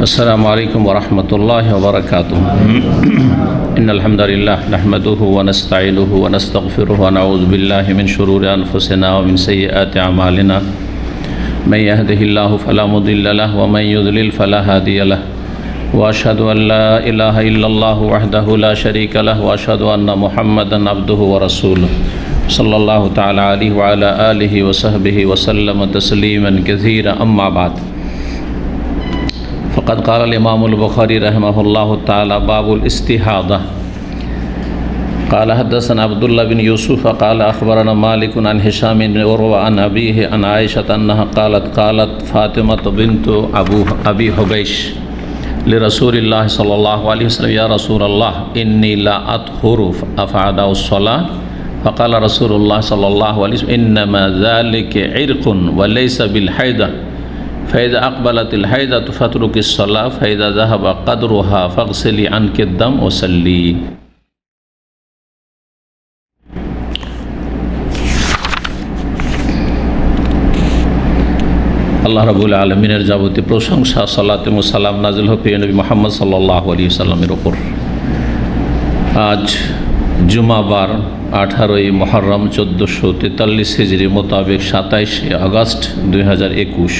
अस्सलामु अलैकुम वरहमतुल्लाहि वबरकातुहू। इन्नल हम्दुलिल्लाह नहमदुहु व नस्तईनुहु व नस्तगफिरुहु व नऊज़ु बिल्लाहि मिन शुरूरि अनफुसिना व मिन सय्यिआति अमालिना। मन यहदिहिल्लाहु फला मुदिल्ल लहु व मन युद्लिल फला हादिय लहु। व अशहदु अन ला इलाहा इल्लल्लाहु वहदहु ला शरीका लहु व अशहदु अन्ना मुहम्मदन अब्दुहु व रसूलुहु सल्लल्लाहु तआला अलैहि व अला आलिहि व सहबिहि व सल्लम तस्लीमन कसीरा। अम्मा बाद फ़क़द क़ाल इमामुल बुख़ारी रहमहुल्लाहु तआला बाबुल इस्तिहादा। क़ाल हद्दसना अब्दुल्लाह बिन यूसुफ़ क़ाल अख़बरना मालिक अन हिशाम बिन उरवा अन अबीहि अन आयशा अन्नहा क़ालत क़ालत फ़ातिमा बिन्तु अबी हुबैश लिरसूलिल्लाह सल्लल्लाहु अलैहि वसल्लम या रसूलल्लाह इन्नी ला अत्हुरु अफ़अदाउस्सलाह फ़क़ाल रसूलुल्लाह सल्लल्लाहु अलैहि वसल्लम इन्नमा ज़ालिका इर्क़ुन व लैसा बिल हैदा फ़ैज़ा अक़बलतिल हैदतु फ़त्रुकिस्सलाह फ़ैज़ा ज़हबा क़द्रुहा फ़ग़सिली अन्की दम वसल्ली। আল্লাহ রাব্বুল আলামিনের যাবতীয় প্রশংসা সালাত ও সালাম নাজিল হোক প্রিয় নবী মুহাম্মদ সাল্লাল্লাহু আলাইহি ওয়াসাল্লামের উপর। আজ জুমাবার 18ই মুহররম 1443 হিজরি মোতাবেক 27 আগস্ট 2021।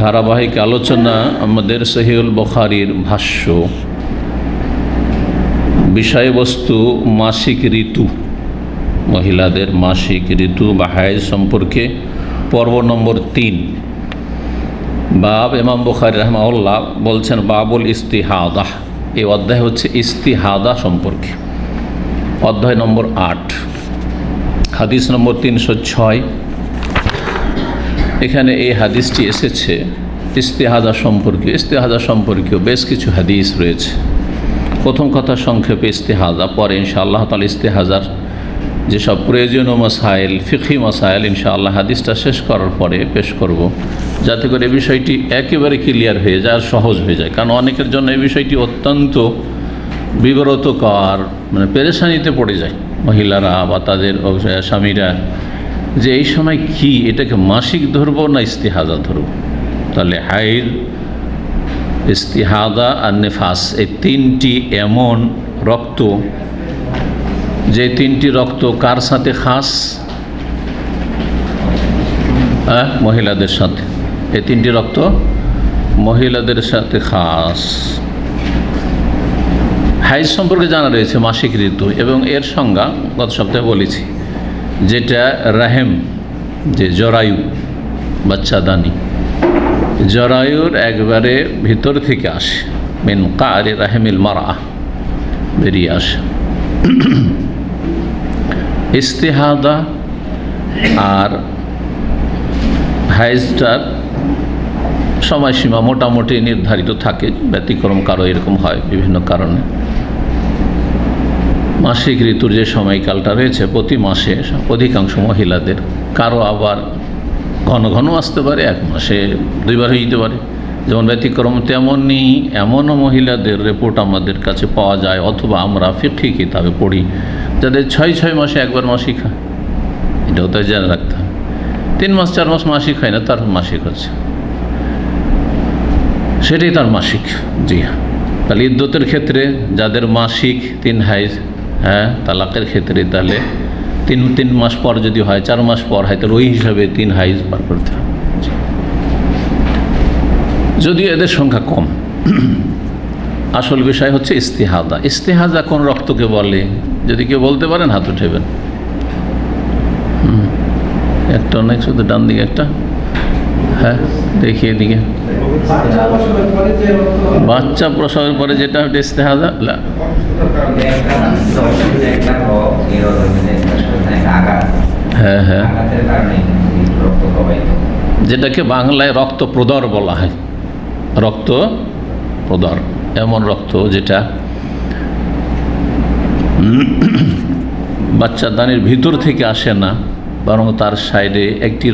ধারাবাহিক আলোচনা আমাদের সহিহুল বুখারীর ভাষ্য, বিষয়বস্তু মাসিক ঋতু, মহিলাদের মাসিক ঋতু বা হায়েজ সম্পর্কে, পর্ব নম্বর 3। বাব ইমাম বুখারী রাহিমাহুল্লাহ বলছেন বাবুল ইস্তিহাদা। এই অধ্যায় হচ্ছে ইস্তিহাদা সম্পর্কে, অধ্যায় নম্বর 8, হাদিস নম্বর 306। এখানে এই হাদিসটি এসেছে ইস্তিহাদা সম্পর্কে। ইস্তিহাদা সম্পর্কেও বেশ কিছু হাদিস রয়েছে। প্রথম কথা সংক্ষেপে ইস্তিহাদা, পরে ইনশাআল্লাহ তাআলা ইস্তিহাদার যেসব প্রয়োজনীয় মাসাইল, ফিকহি মাসাইল ইনশাআল্লাহ হাদিসটা শেষ করার পরে পেশ করব, যাতে করে বিষয়টি একেবারে ক্লিয়ার হয়ে যায় আর সহজ হয়ে যায়। কারণ অনেকের জন্য এই বিষয়টি অত্যন্ত বিব্রতকর, মানে পেরেশানিতে পড়ে যায় মহিলারা বা তাদের স্বামীরা, যে এই সময় কি এটাকে মাসিক ধরবো না ইস্তিহাদা ধরবো। তাহলে হাইদ, ইস্তিহাদা আর নেফাস, এই তিনটি এমন রক্ত, যে তিনটি রক্ত কার সাথে খাস? মহিলাদের সাথে। এই তিনটি রক্ত মহিলাদের সাথে খাস। হাইজ সম্পর্কে জানা রয়েছে মাসিক ঋতু, এবং এর সংজ্ঞা গত সপ্তাহে বলেছি, যেটা রাহেম, যে জরায়ু, বাচ্চাদানি, জরায়ুর একবারে ভিতর থেকে আসে, মিন কারি রাহেমিল মারআ, বেরিয়ে আসে। ইস্তিহাদা আর হাইজটার সময়সীমা মোটামুটি নির্ধারিত থাকে, ব্যতিক্রম কারো এরকম হয় বিভিন্ন কারণে। মাসিক ঋতুর যে সময়কালটা রয়েছে প্রতি মাসে অধিকাংশ মহিলাদের, কারো আবার ঘন ঘন আসতে পারে, এক মাসে 2 বার হয়ে যেতে পারে। যেমন ব্যতিক্রম তেমনই এমনও মহিলাদের রিপোর্ট আমাদের কাছে পাওয়া যায়, অথবা আমরা ফিকহি কিতাবে পড়ি, যাদের 6 মাসে একবার মাসিক হয়। এটাও তাই জেনে রাখতে হবে। 3 মাস 4 মাস মাসিক হয় না, তার মাসিক হচ্ছে, সেটাই তার মাসিক। জি হ্যাঁ। তাহলে ইদ্যতের ক্ষেত্রে যাদের মাসিক 3 হাইজ, হ্যাঁ, তালাকের ক্ষেত্রে তাহলে 3 মাস পর যদি হয়, 4 মাস পর হয়, তাহলে ওই হিসাবে 3 হাইজ পার করতে হবে। যদিও এদের সংখ্যা কম। আসল বিষয় হচ্ছে ইস্তিহাদা। ইস্তিহাদা কোন রক্তকে বলে? যদি কেউ বলতে পারেন হাত উঠেবেন। একটা অনেক, শুধু ডান দিকে একটা, হ্যাঁ দেখি এদিকে। বাচ্চা প্রসবের পরে যেটা ইস্তিহাদা, হ্যাঁ হ্যাঁ, যেটাকে বাংলায় রক্ত প্রদর বলা হয়। রক্ত প্রদর এমন রক্ত যেটা বাচ্চাদানির ভিতর থেকে আসে না, বরং তার সাইডে একটি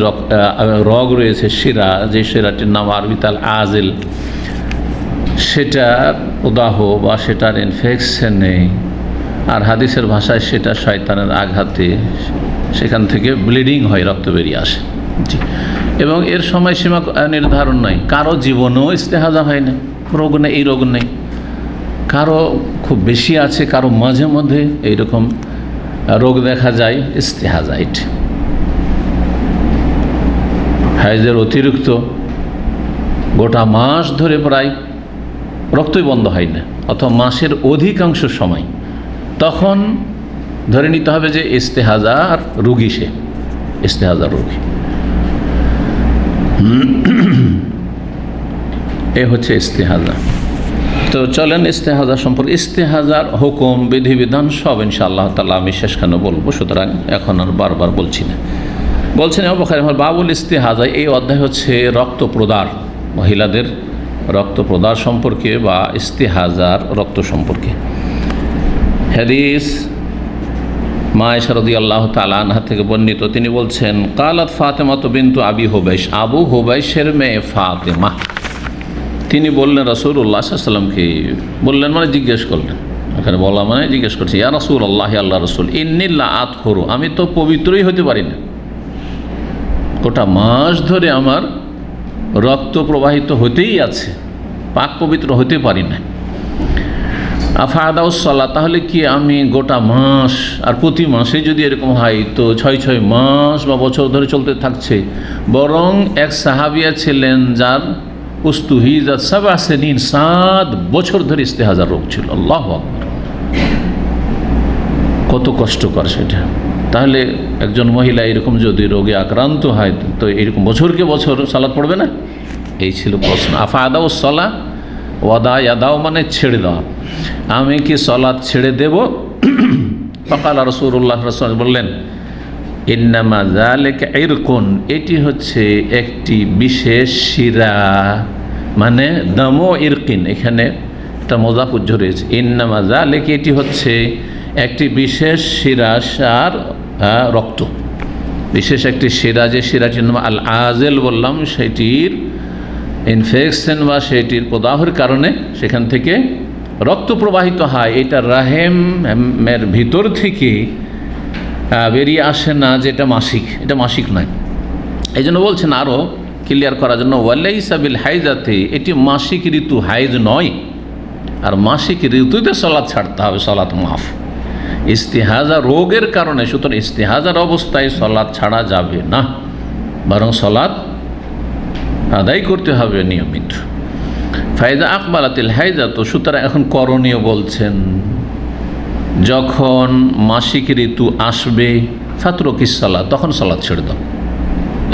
রগ রয়েছে, শিরা, যে শিরাটির নাম আরবিতাল আজিল, সেটার প্রদাহ বা সেটার ইনফেকশনে, আর হাদিসের ভাষায় সেটা শয়তানের আঘাতে সেখান থেকে ব্লিডিং হয়, রক্ত বেরিয়ে আসে। জি, এবং এর সময়সীমা নির্ধারণ নাই। কারো জীবনেও ইস্তেহাজা হয় না, রোগ নেই, এই রোগ নেই। কারো খুব বেশি আছে, কারো মাঝে মধ্যে এইরকম রোগ দেখা যায়, ইস্তেহাজা। এটি হাইজের অতিরিক্ত গোটা মাস ধরে প্রায় রক্তই বন্ধ হয় না, অথবা মাসের অধিকাংশ সময়, তখন ধরে নিতে হবে যে ইস্তেহাজার রোগী, সে ইস্তেহাজার রোগী। এ হচ্ছে ইস্তেহাজা। তো চলেন ইস্তেহাজা সম্পর্কে, ইস্তেহাজার হুকুম, বিধিবিধান সব ইনশাআল্লাহ তাআলা আমি শেষখানে বলবো, সুতরাং এখন আর বারবার বলছি না। বলছেন বুখারী বাবুল ইস্তেহাজা, এই অধ্যায় হচ্ছে রক্ত প্রদার, মহিলাদের রক্ত প্রদার সম্পর্কে বা ইস্তেহাজার রক্ত সম্পর্কে। হাদিস মা আয়েশা রাদিয়াল্লাহু তাআলা আনহা থেকে বর্ণিত, তিনি বলছেন কালাত ফাতেমা বিনতু আবি হুবাইশ, আবু হুবাইশের মেয়ে ফাতেমা তিনি বললেন রাসূলুল্লাহ সাল্লাল্লাহু আলাইহি ওয়াসাল্লামকে, বললেন মানে জিজ্ঞেস করলেন, এখানে বলা মানে জিজ্ঞেস করছে, ইয়া রাসূলুল্লাহ, আল্লাহ রাসূল, ইন্নী লা আতহুরু, আমি তো পবিত্রই হতে পারি না, গোটা মাস ধরে আমার রক্ত প্রবাহিত হতেই আছে, পাক পবিত্র হতে পারি না। আফাদাউসসালাহ, তাহলে কি আমি গোটা মাস, আর প্রতি মাসে যদি এরকম হয় তো 6 মাস বা বছর ধরে চলতে থাকছে। বরং এক সাহাবিয়া ছিলেন যার উস্তুহিজাত 7 সিনিন, 7 বছর ধরে ইস্তেহাজার রোগ ছিল। আল্লাহু আকবার, কত কষ্টকর সেটা। তাহলে একজন মহিলা এরকম যদি রোগে আক্রান্ত হয় তো এরকম বছরকে বছর সালাত পড়বে না? এই ছিল প্রশ্ন। আফাদাউসসালাহ, ওয়াদা ইয়াদাও মানে ছেড়ে দেওয়া, আমি কি সালাত ছেড়ে দেব? ফাকাল রাসূলুল্লাহ বললেন, ইন্নামা যালিকা ইরকুন, এটি হচ্ছে একটি বিশেষ শিরা, মানে দামো ইরকিন, এখানে একটা মজাক উজ্জ্ব রয়েছে। ইন্নামা যালিকা, এটি হচ্ছে একটি বিশেষ শিরা, সার রক্ত, বিশেষ একটি শিরা, যে শিরাটির নাম আল আজেল বললাম, সেটির ইনফেকশন বা সেটির প্রদাহের কারণে সেখান থেকে রক্ত প্রবাহিত হয়। এটা রাহেমের ভিতর থেকে বেরিয়ে আসে না, যেটা মাসিক, এটা মাসিক নয়। এই জন্য বলছেন আরও ক্লিয়ার করার জন্য, ওয়ালাইসা বিল হাইজাতে, এটি মাসিক ঋতু, হাইজ নয়। আর মাসিক ঋতুতে সালাত ছাড়তে হবে, সালাত মাফ। ইস্তেহাজা রোগের কারণে, সুতরাং ইস্তেহাজার অবস্থায় সালাত ছাড়া যাবে না, বরং সালাত আদায় করতে হবে নিয়মিত। ফায়দা আকবালাতিল হাইজা, তো সুতরাং এখন করণীয় বলছেন, যখন মাসিক ঋতু আসবে ফাতরুকিস সালাত, তখন সালাত ছেড়ে দাও।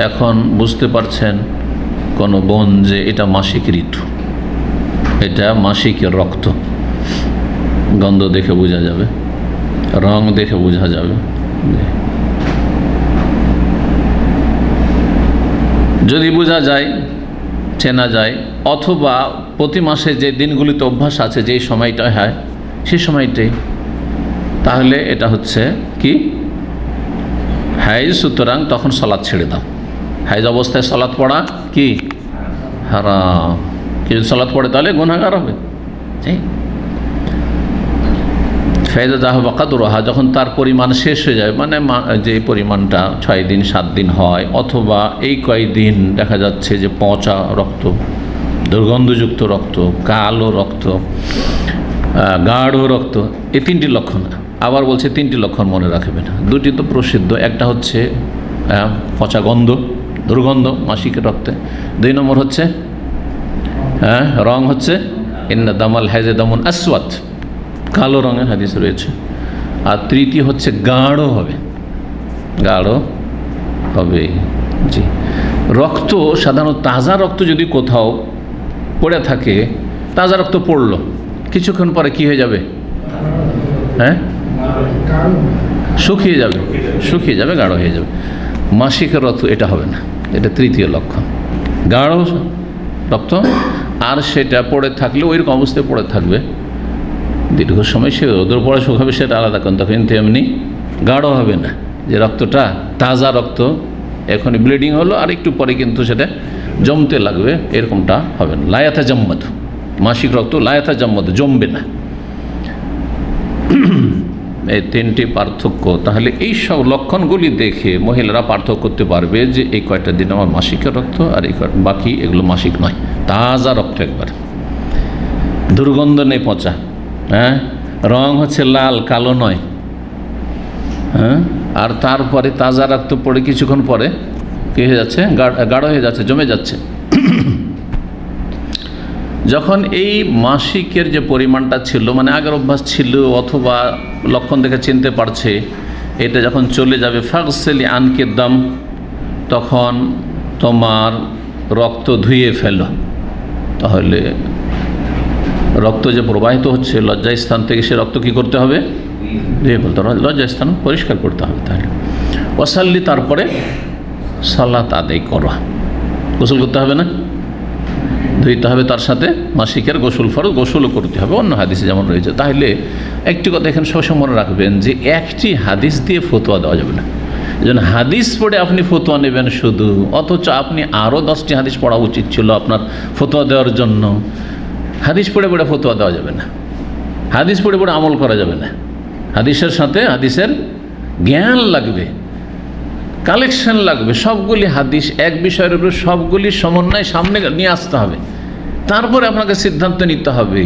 এখন বুঝতে পারছেন কোনো বোন যে এটা মাসিক ঋতু, এটা মাসিকের রক্ত, গন্ধ দেখে বোঝা যাবে, রং দেখে বোঝা যাবে। যদি বোঝা যায়, চেনা যায়, অথবা প্রতি মাসে যে দিনগুলিতে অভ্যাস আছে, যেই সময়টা হয় সেই সময়টাই, তাহলে এটা হচ্ছে কি হাইজ, সুতরাং তখন সালাত ছেড়ে দাও। হাইজ অবস্থায় সালাত পড়া কি হারাম, যদি সালাত পড়ে তাহলে গুনাহগার হবে। ফায়দা যাহাবা কাদরুহা, যখন তার পরিমাণ শেষ হয়ে যায়, মানে যে পরিমাণটা 6 দিন 7 দিন হয়, অথবা এই কয়েকদিন দেখা যাচ্ছে যে পচা রক্ত, দুর্গন্ধযুক্ত রক্ত, কালো রক্ত, গাঢ় রক্ত, এই 3টি লক্ষণ। আবার বলছে 3টি লক্ষণ মনে রাখবেন, 2টি তো প্রসিদ্ধ, একটা হচ্ছে পচা গন্ধ, দুর্গন্ধ মাসিকের রক্তে, 2 নম্বর হচ্ছে রং হচ্ছে ইন্না দামাল হাইজে দামুন আসওয়াদ, কালো রঙের হাদিস রয়েছে। আর 3টি হচ্ছে গাঢ় হবে, গাঢ় হবে। জি, রক্ত সাধারণত তাজা রক্ত যদি কোথাও পড়ে থাকে, তাজা রক্ত পড়লো, কিছুক্ষণ পরে কি হয়ে যাবে? শুকিয়ে যাবে, শুকিয়ে যাবে, গাঢ় হয়ে যাবে। মাসিকের রক্ত এটা হবে না, এটা 3য় লক্ষণ, গাঢ় রক্ত। আর সেটা পড়ে থাকলে ওইরকম অবস্থায় পড়ে থাকবে দীর্ঘ সময়, সে ওদের পরে শুকাবে সেটা আলাদা, কিন্তু এমনি গাঢ় হবে না, যে রক্তটা তাজা রক্ত, এখনই ব্লিডিং হলো আর একটু পরে কিন্তু সেটা জমতে লাগবে, এরকমটা হবে না। লায়াতা জাম্মাদ, মাসিক রক্ত লায়াতা জাম্মাদ, জমবে না। এই তিনটি পার্থক্য, তাহলে এই সব লক্ষণগুলি দেখে মহিলারা পার্থক্য করতে পারবে যে এই কয়টা দিন আমার মাসিকের রক্ত আর এই বাকি এগুলো মাসিক নয়, তাজা রক্ত, একবার দুর্গন্ধ নেই, পচা, হ্যাঁ, রং হচ্ছে লাল, কালো নয়, হ্যাঁ, আর তারপরে তাজা রক্ত পড়ে কিছুক্ষণ পরে কী হয়ে যাচ্ছে, গাঢ় হয়ে যাচ্ছে, জমে যাচ্ছে। যখন এই মাসিকের যে পরিমাণটা ছিল, মানে আগের অভ্যাস ছিল অথবা লক্ষণ দেখে চিনতে পারছে, এটা যখন চলে যাবে, ফাগসেলি আনকে দাম, তখন তোমার রক্ত ধুয়ে ফেল। তাহলে রক্ত যে প্রবাহিত হচ্ছে লজ্জাস্থান থেকে, সে রক্ত কী করতে হবে, ধুয়ে ফেলতে হবে, লজ্জাস্থান পরিষ্কার করতে হবে। তাহলে ওয়াসাল্লি, তারপরে সালাত আদায় করো, গোসল করতে হবে না, ধুইতে হবে, তার সাথে মাসিকের গোসল ফরজ, গোসলও করতে হবে, অন্য হাদিসে যেমন রয়েছে। তাহলে একটি কথা এখানে সবসময় মনে রাখবেন যে একটি হাদিস দিয়ে ফতোয়া দেওয়া যাবে না। যেন হাদিস পড়ে আপনি ফতোয়া নেবেন শুধু, অথচ আপনি আরও 10টি হাদিস পড়া উচিত ছিল আপনার ফতোয়া দেওয়ার জন্য। হাদিস পড়ে পড়ে ফতোয়া দেওয়া যাবে না, হাদিস পড়ে পড়ে আমল করা যাবে না। হাদিসের সাথে হাদিসের জ্ঞান লাগবে, কালেকশন লাগবে, সবগুলি হাদিস এক বিষয়ের উপর সবগুলি সমন্বয় সামনে নিয়ে আসতে হবে, তারপরে আপনাকে সিদ্ধান্ত নিতে হবে।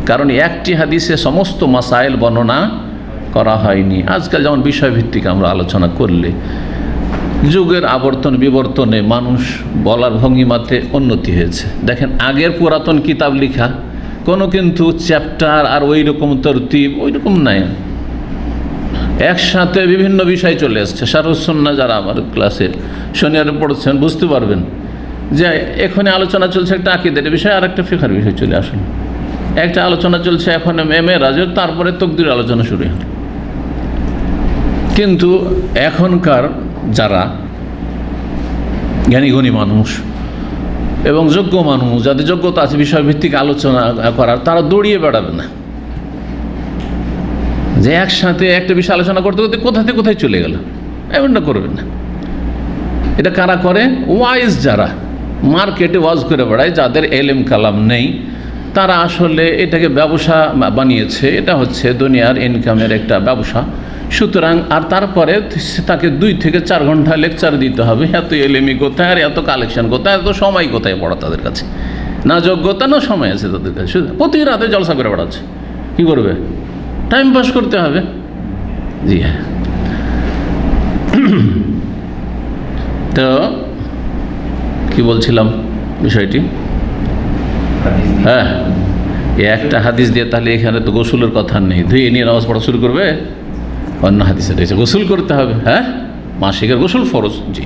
কারণ একটি হাদিসে সমস্ত মাসাইল বর্ণনা করা হয়নি। আজকাল যেমন বিষয়ভিত্তিক আমরা আলোচনা করলে যুগের আবর্তন বিবর্তনে মানুষ বলার ভঙ্গিমাতে উন্নতি হয়েছে। দেখেন আগের পুরাতন কিতাব লেখা কোনো কিন্তু চ্যাপ্টার আর ওই রকম তরতিব ওই রকম নাই, একসাথে বিভিন্ন বিষয় চলে আসছে। শারহুস সুন্নাহ যারা আমার ক্লাসে শনিবারে পড়ছেন বুঝতে পারবেন যে এখানে আলোচনা চলছে একটা আকীদার বিষয় আর একটা ফিকহের বিষয় চলে আসুন, একটা আলোচনা চলছে এখন মেরাজের, তারপরে তাকদীরের আলোচনা শুরু হয়। কিন্তু এখনকার যারা জ্ঞানীগুণী মানুষ এবং যোগ্য মানুষ, যাদের যোগ্যতা আছে বিষয়ভিত্তিক আলোচনা করার, তারা দৌড়িয়ে বেড়াবে না যে একসাথে একটা বিষয় আলোচনা করতে করতে কোথাতে কোথায় চলে গেল, এমনটা করবেন না। এটা কারা করে? ওয়াইজ যারা মার্কেটে ওয়াজ করে বেড়ায়, যাদের এলেম কালাম নেই, তারা আসলে এটাকে ব্যবসা বানিয়েছে। এটা হচ্ছে দুনিয়ার ইনকামের একটা ব্যবসা। সুতরাং আর তারপরে তাকে 2 থেকে 4 ঘন্টা লেকচার দিতে হবে, এত এলেমি কোথায় আর এত কালেকশন কোথায়, এত সময় কোথায় পড়া তাদের কাছে, না যোগ্যতা না সময় আছে তাদের কাছে, শুধু প্রতি রাতে জলসা করে বেড়াচ্ছে। কী করবে? টাইম পাস করতে হবে। জি হ্যাঁ, তো কি বলছিলাম বিষয়টি? হ্যাঁ, একটা হাদিস দিয়ে তাহলে এখানে তো গোসলের কথা নেই, ধুয়ে নিয়ে নামাজ পড়া শুরু করবে। অন্য হাদিসে রয়েছে গোসল করতে হবে, হ্যাঁ, মাসিকের গোসল ফরজ। জি,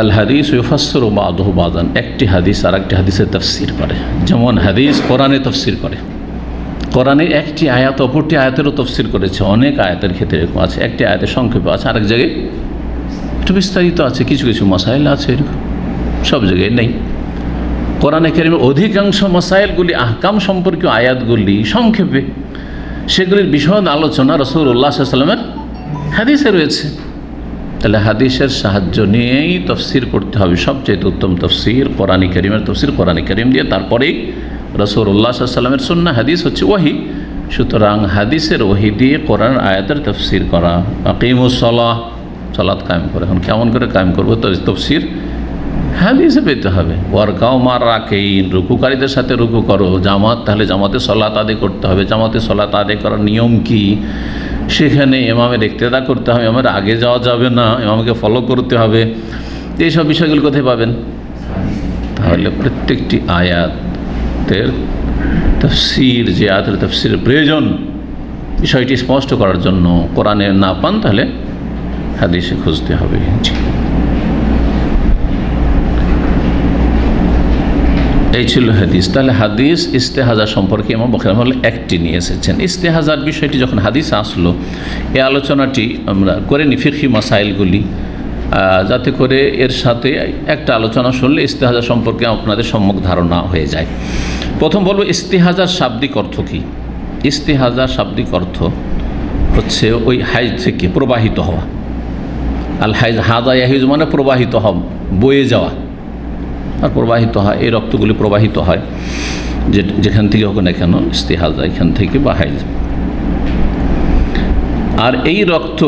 আল হাদিস ইউফাসসিরু বা'দুহু বা'দান, একটি হাদিস আর একটি হাদিসের তাফসীর করে। যেমন হাদিস কোরআনে তাফসীর করে, কোরআনে একটি আয়াত অপরটি আয়াতেরও তাফসীর করেছে। অনেক আয়াতের ক্ষেত্রে এরকম আছে, একটি আয়াতের সংক্ষেপে আছে, আরেক জায়গায় একটু বিস্তারিত আছে, কিছু কিছু মাসাইল আছে এরকম, সব জায়গায় নেই। কোরআনে কারীমের অধিকাংশ মাসাইলগুলি আহকাম সম্পর্কীয় আয়াতগুলি সংক্ষেপে, সেগুলির বিশদ আলোচনা রাসূলুল্লাহ সাল্লাল্লাহু আলাইহি ওয়াসাল্লামের হাদিসে রয়েছে। তাহলে হাদিসের সাহায্য নিয়েই তাফসীর করতে হবে। সবচেয়ে উত্তম তাফসীর কোরআন কারীমের তাফসীর, কোরআন কারীম দিয়ে, তারপরেই রাসূলুল্লাহ সাল্লাল্লাহু আলাইহি ওয়াসাল্লামের সুন্নাহ। হাদিস হচ্ছে ওহী, সুতরাং হাদিসের ওহী দিয়ে কোরআন আয়াতের তাফসীর করা। আকিমুস সালাহ, সালাত কায়েম করে, এখন কেমন করে কায়েম করবো তাফসীর হাদিসে পেতে হবে। ওয়ারকাও মার রাকেইন, রুকুকারীদের সাথে রুকু করো। জামাত, তাহলে জামাতে সালাত আদায় করতে হবে। জামাতে সালাত আদায় করার নিয়ম কি? সেখানে ইমামের ইক্তেদা করতে হবে, ইমামের আগে যাওয়া যাবে না, ইমামকে ফলো করতে হবে। এইসব বিষয়গুলো কোথায় পাবেন? তাহলে প্রত্যেকটি আয়াতের তাফসীর, যে আয়াতের তাফসীরের প্রয়োজন, বিষয়টি স্পষ্ট করার জন্য কোরআনে না পান তাহলে হাদিসে খুঁজতে হবে। এই ছিল হাদিস। তাহলে হাদিস ইস্তেহাজা সম্পর্কে ইমাম বুখারী রাহিমাহুল্লাহ একটি নিয়ে এসেছেন। ইস্তেহাজার বিষয়টি যখন হাদিস আসলো, এই আলোচনাটি আমরা করে নি ফিকহি মাসাইলগুলি, যাতে করে এর সাথে একটা আলোচনা শুনলে ইস্তেহাজা সম্পর্কে আপনাদের সম্যক ধারণা হয়ে যায়। প্রথম বলবো ইস্তেহাজার শাব্দিক অর্থ কী। ইস্তেহাজার শাব্দিক অর্থ হচ্ছে ওই হাইজ থেকে প্রবাহিত হওয়া। আল হাইজ, হাদা ইয়াহিজ মানে প্রবাহিত হওয়া, বয়ে যাওয়া আর প্রবাহিত হয়, এই রক্তগুলি প্রবাহিত হয় যেখান থেকে হোক না কেন, ইস্তেহাজা এখান থেকে বা হাইজ। আর এই রক্ত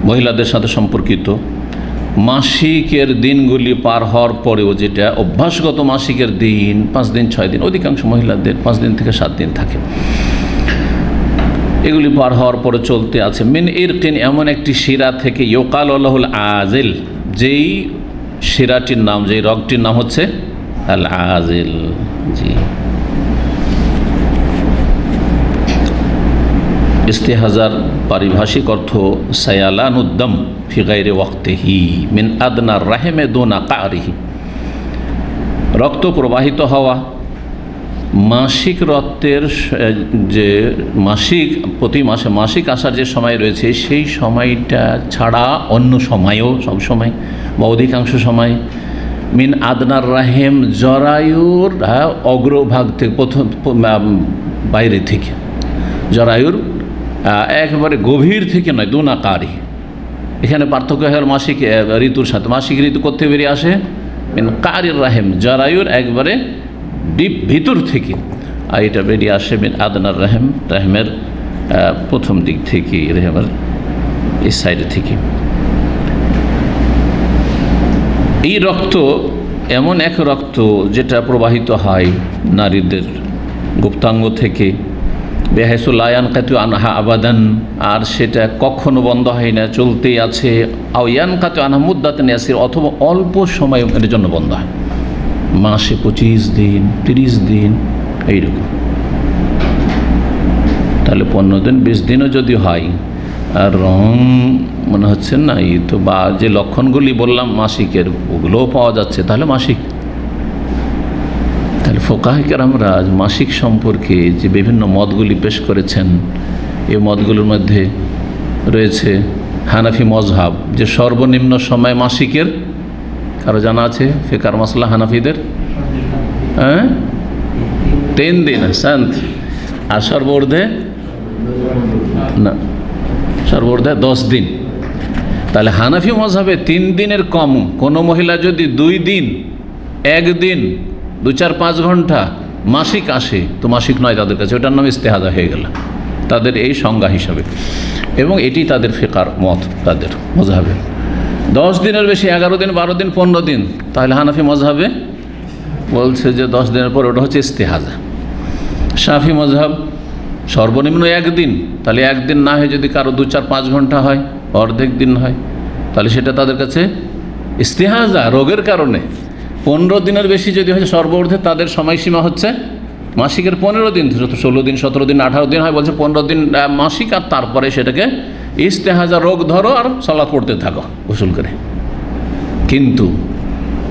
মহিলাদের সাথে সম্পর্কিত মাসিকের দিনগুলি পার হওয়ার পরেও, যেটা অভ্যাসগত মাসিকের দিন 5 দিন 6 দিন, অধিকাংশ মহিলাদের 5 দিন থেকে 7 দিন থাকে, এগুলি পার হওয়ার পরে চলতে আছে। মিন ইরকিন, এমন একটি শিরা থেকে, ইউকাল লাহুল আজিল, যেই শিরাটির নাম, যেই রগটির নাম হচ্ছে আল আজিল। জি, ইস্তেহাজার পারিভাষিক অর্থ সায়ালানুদ্দম ফি গায়রি ওয়াক্তিহি মিন আদনার রাহেমে দুনা কারিহি, রক্ত প্রবাহিত হওয়া, মাসিক রক্তের যে মাসিক প্রতি মাসে মাসিক আসার যে সময় রয়েছে সেই সময়টা ছাড়া অন্য সময়ও, সব সময় বা অধিকাংশ সময়, মিন আদনার রাহেম, জরায়ুর অগ্রভাগ থেকে, প্রথম বাইরে থেকে, জরায়ুর একেবারে গভীর থেকে নয়, দুনাকারি। এখানে পার্থক্য হয় মাসিক ঋতুর সাথে। মাসিক ঋতু কোথা বেরিয়ে আসে? মিন কারির রাহেম, জরায়ুর একবারে ডিপ ভিতর থেকে, আর এটা বেরিয়ে আসে মিন আদনার রাহেম, রাহেমের প্রথম দিক থেকে, রাহেমের এই সাইড থেকে। এই রক্ত এমন এক রক্ত যেটা প্রবাহিত হয় নারীদের গুপ্তাঙ্গ থেকে, বেহাইসুলায়ান কাতু আনহা আবাদান, আর সেটা কখনো বন্ধ হয় না, চলতেই আছে। আয়ান কাতু আনহা মুদ্দাতে নিয়াসির, অথবা অল্প সময় এর জন্য বন্ধ হয়, মাসে 25 দিন 30 দিন এইরকম। তাহলে 15 দিন 20 দিনও যদি হয়, আর রং মনে হচ্ছে না, এই তো বা যে লক্ষণগুলি বললাম মাসিকের, ওগুলোও পাওয়া যাচ্ছে, তাহলে মাসিক। তাহলে ফোকাহে কেরামরা মাসিক সম্পর্কে যে বিভিন্ন মতগুলি পেশ করেছেন, এই মতগুলোর মধ্যে রয়েছে হানাফি মজহাব, যে সর্বনিম্ন সময় মাসিকের, কারো জানা আছে ফিকার মাসলা হানাফিদের? 3 দিন শান্ত, আর সর্বর্ধে না, সর্বর্ধে 10 দিন। তাহলে হানাফি মজহাবে 3 দিনের কম কোনো মহিলা যদি 2 দিন 1 দিন 2-4-5 ঘন্টা মাসিক আসে, তো মাসিক নয় তাদের কাছে, ওটার নাম ইস্তেহাজা হয়ে গেল তাদের এই সংজ্ঞা হিসাবে, এবং এটি তাদের ফিকার মত, তাদের মজহাবে। 10 দিনের বেশি, 11 দিন 12 দিন 15 দিন, তাহলে হানাফি মজহাবে বলছে যে 10 দিনের পর ওটা হচ্ছে ইস্তেহাজা। শাফি মজহাব সর্বনিম্ন 1 দিন, তাহলে 1 দিন না হয় যদি কারো 2-4-5 ঘন্টা হয়, অর্ধেক দিন হয়, তাহলে সেটা তাদের কাছে ইস্তেহাজা রোগের কারণে। 15 দিনের বেশি যদি হয় সর্বর্ধে, তাদের সময়সীমা হচ্ছে মাসিকের 15 দিন, 16 দিন 17 দিন 18 দিন হয়, বলছে 15 দিন মাসিক, আর তারপরে সেটাকে ইস্তেহাজা রোগ ধরো আর সালাত পড়তে থাকো গোসল করে। কিন্তু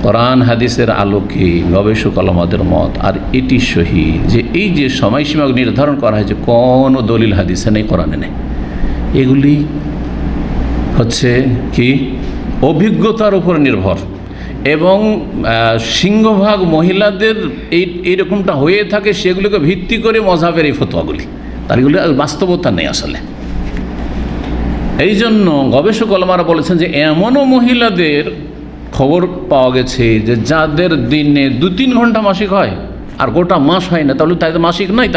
কোরআন হাদিসের আলোকে গবেষক আলেমদের মত, আর এটি সহি, যে এই যে সময়সীমা নির্ধারণ করা হয়েছে কোনো দলিল হাদিসে নেই, কোরআনে নেই। এগুলি হচ্ছে কি অভিজ্ঞতার উপর নির্ভর, এবং সিংহভাগ মহিলাদের এইরকমটা হয়ে থাকে, সেগুলোকে ভিত্তি করে মজহাবের এই ফতোয়াগুলি, তার এগুলি বাস্তবতা নেই আসলে। এই জন্য গবেষক আলেমারা বলেছেন যে এমনও মহিলাদের খবর পাওয়া গেছে যে যাদের দিনে 2-3 ঘন্টা মাসিক হয় আর গোটা মাস হয় না, তাহলে তাই মাসিক নয়,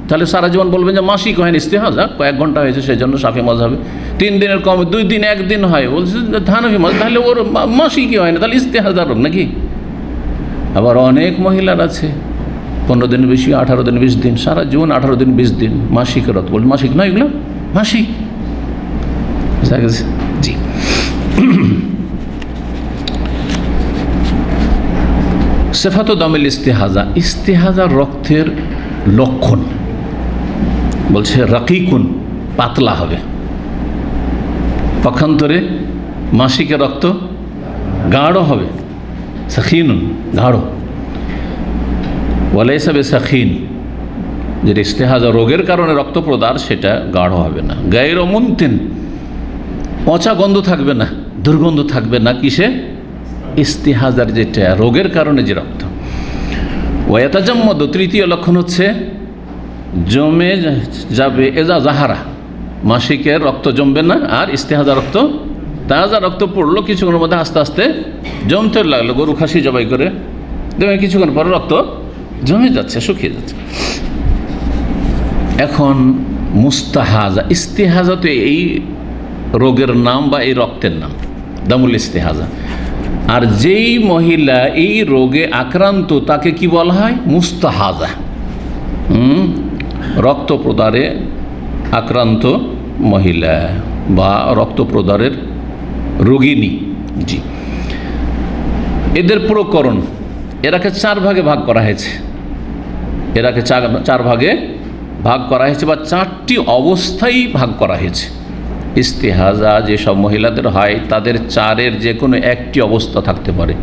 তাহলে সারা জীবন বলবেন যে মাসিক হয়নি, ইস্তেহাজা কয়েক ঘন্টা হয়েছে, সেই জন্য শাফি মজহাবে 3 দিনের কম 2 দিন 1 দিন হয়, বলছে হানাফি মজহাব, তাহলে ওর মাসিকই হয় না, তাহলে ইস্তেহাজা রোগ নাকি। আবার অনেক মহিলার আছে 15 দিন বেশি, 18 দিন 20 দিন, সারা জীবন 18 দিন 20 দিন মাসিকের রত, বলছে মাসিক নয়, এগুলো মাসিক। জি, সেফাত দামিল ইস্তেহাজা, ইস্তেহাজার রক্তের লক্ষণ বলছে রাকিকুন, পাতলা হবে, পক্ষান্তরে মাসিকের রক্ত গাঢ় হবে, সাখিনুন গাঢ়, ওয়ালাইসা বিসাখিন, যেটা ইস্তেহাজা রোগের কারণে রক্ত প্রদান সেটা গাঢ় হবে না। গায়র মুনতিন, পচা গন্ধ থাকবে না, দুর্গন্ধ থাকবে না, কিসে? ইস্তেহাজার যেটা রোগের কারণে যে রক্ত। ওয়াতাজাম্মদ, তৃতীয় লক্ষণ হচ্ছে জমে যাবে, এজা জাহারা, মাসিকের রক্ত জমবে না, আর ইস্তেহাজা রক্ত, তাজা রক্ত পড়লো কিছুক্ষণের মধ্যে আস্তে আস্তে জমতে লাগলো, গরু খাসি জবাই করে দেখবেন কিছুক্ষণ পরে রক্ত জমে যাচ্ছে, শুকিয়ে যাচ্ছে। এখন মুস্তাহাজা, ইস্তেহাজা তো এই রোগের নাম বা এই রক্তের নাম, দামুল ইস্তেহাজা। আর যেই মহিলা এই রোগে আক্রান্ত তাকে কি বলা হয়? মুস্তাহাজা, রক্তপ্রদারে আক্রান্ত মহিলা বা রক্তপ্রদারের রোগিনী। জি, এদের প্রকরণ এরাকে 4 ভাগে ভাগ করা হয়েছে, এরাকে 4 ভাগে ভাগ করা হয়েছে বা 4টি অবস্থায় ভাগ করা হয়েছে। ইস্তেহাজা যেসব মহিলাদের হয় তাদের 4-এর যে কোনো একটি অবস্থা থাকতে পারে।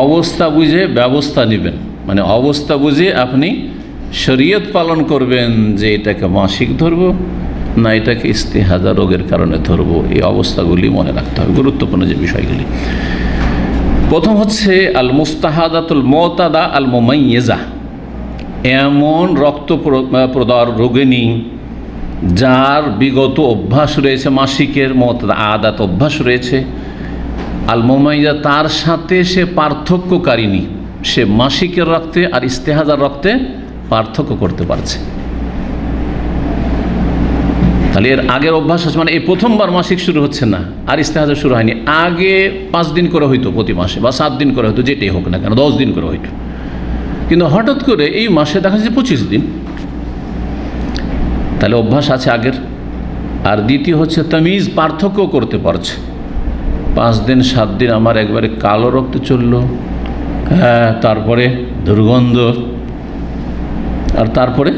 অবস্থা বুঝে ব্যবস্থা নেবেন, মানে অবস্থা বুঝে আপনি শরীয়ত পালন করবেন যে এটাকে মাসিক ধরবো না এটাকে ইস্তেহাজা রোগের কারণে ধরবো। এই অবস্থাগুলি মনে রাখতে হবে, গুরুত্বপূর্ণ যে বিষয়গুলি। প্রথম হচ্ছে আল মুস্তাহাদাতুল মুতাদা আল মুমাইয়্যিজা, এমন রক্ত প্রদার রোগিনী যার বিগত অভ্যাস রয়েছে মাসিকের, মুতাদা আদাত অভ্যাস রয়েছে, আল মুমাইয়্যিজা তার সাথে সে পার্থক্যকারিনী, সে মাসিকের রক্তে আর ইস্তেহাজার রক্তে পার্থক্য করতে পারছে। তাহলে এর আগের অভ্যাস আছে, মানে এই প্রথমবার মাসিক শুরু হচ্ছে না আর ইস্তেহাজা শুরু হয়নি, আগে 5 দিন করে হইতো প্রতি মাসে বা 7 দিন করে হইতো, যেটাই হোক না কেন 10 দিন করে হইতো, কিন্তু হঠাৎ করে এই মাসে দেখা যাচ্ছে 25 দিন। তাহলে অভ্যাস আছে আগের। আর দ্বিতীয় হচ্ছে তামিজ, পার্থক্য করতে পারছে। 5 দিন 7 দিন আমার একবারে কালো রক্ত চললো, হ্যাঁ, তারপরে দুর্গন্ধ, আর তারপরে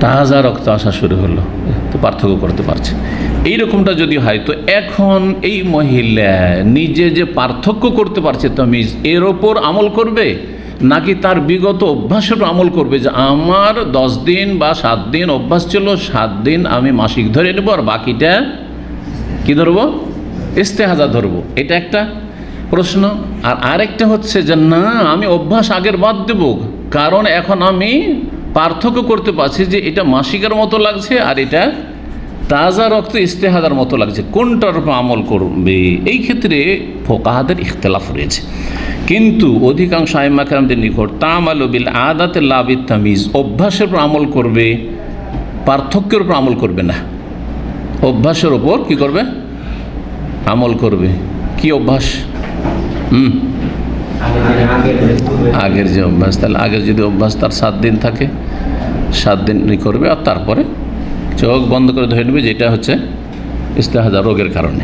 তাজা রক্ত আসা শুরু হলো, তো পার্থক্য করতে পারছে। এই রকমটা যদি হয় তো এখন এই মহিলা নিজে যে পার্থক্য করতে পারছে তামিজ, এর ওপর আমল করবে নাকি তার বিগত অভ্যাসের আমল করবে যে আমার 10 দিন বা 7 দিন অভ্যাস ছিল, 7 দিন আমি মাসিক ধরে নেব আর বাকিটা কি ধরবো? ইস্তেহাজা ধরবো। এটা একটা প্রশ্ন। আর আরেকটা হচ্ছে যে না, আমি অভ্যাস আগের বাদ দেব, কারণ এখন আমি পার্থক্য করতে পারছি যে এটা মাসিকের মতো লাগছে আর এটা তাজা রক্ত ইস্তেহাজার মতো লাগছে, কোনটার উপর আমল করবে? এই ক্ষেত্রে ফোকাহাদের ইখতিলাফ রয়েছে, কিন্তু অধিকাংশ আইম্মা কেরামদের নিকট তামালু বিল আদাতে লা বিত তামিজ, অভ্যাসের উপর আমল করবে, পার্থক্যের উপর আমল করবে না। অভ্যাসের উপর কি করবে? আমল করবে। কি অভ্যাস? আগের যে অভ্যাস, তাহলে আগের যদি অভ্যাস তার 7 দিন থাকে 7 দিনই করবে, আর তারপরে চোখ বন্ধ করে ধরে নেবে যেটা হচ্ছে ইস্তেহাজা রোগের কারণে।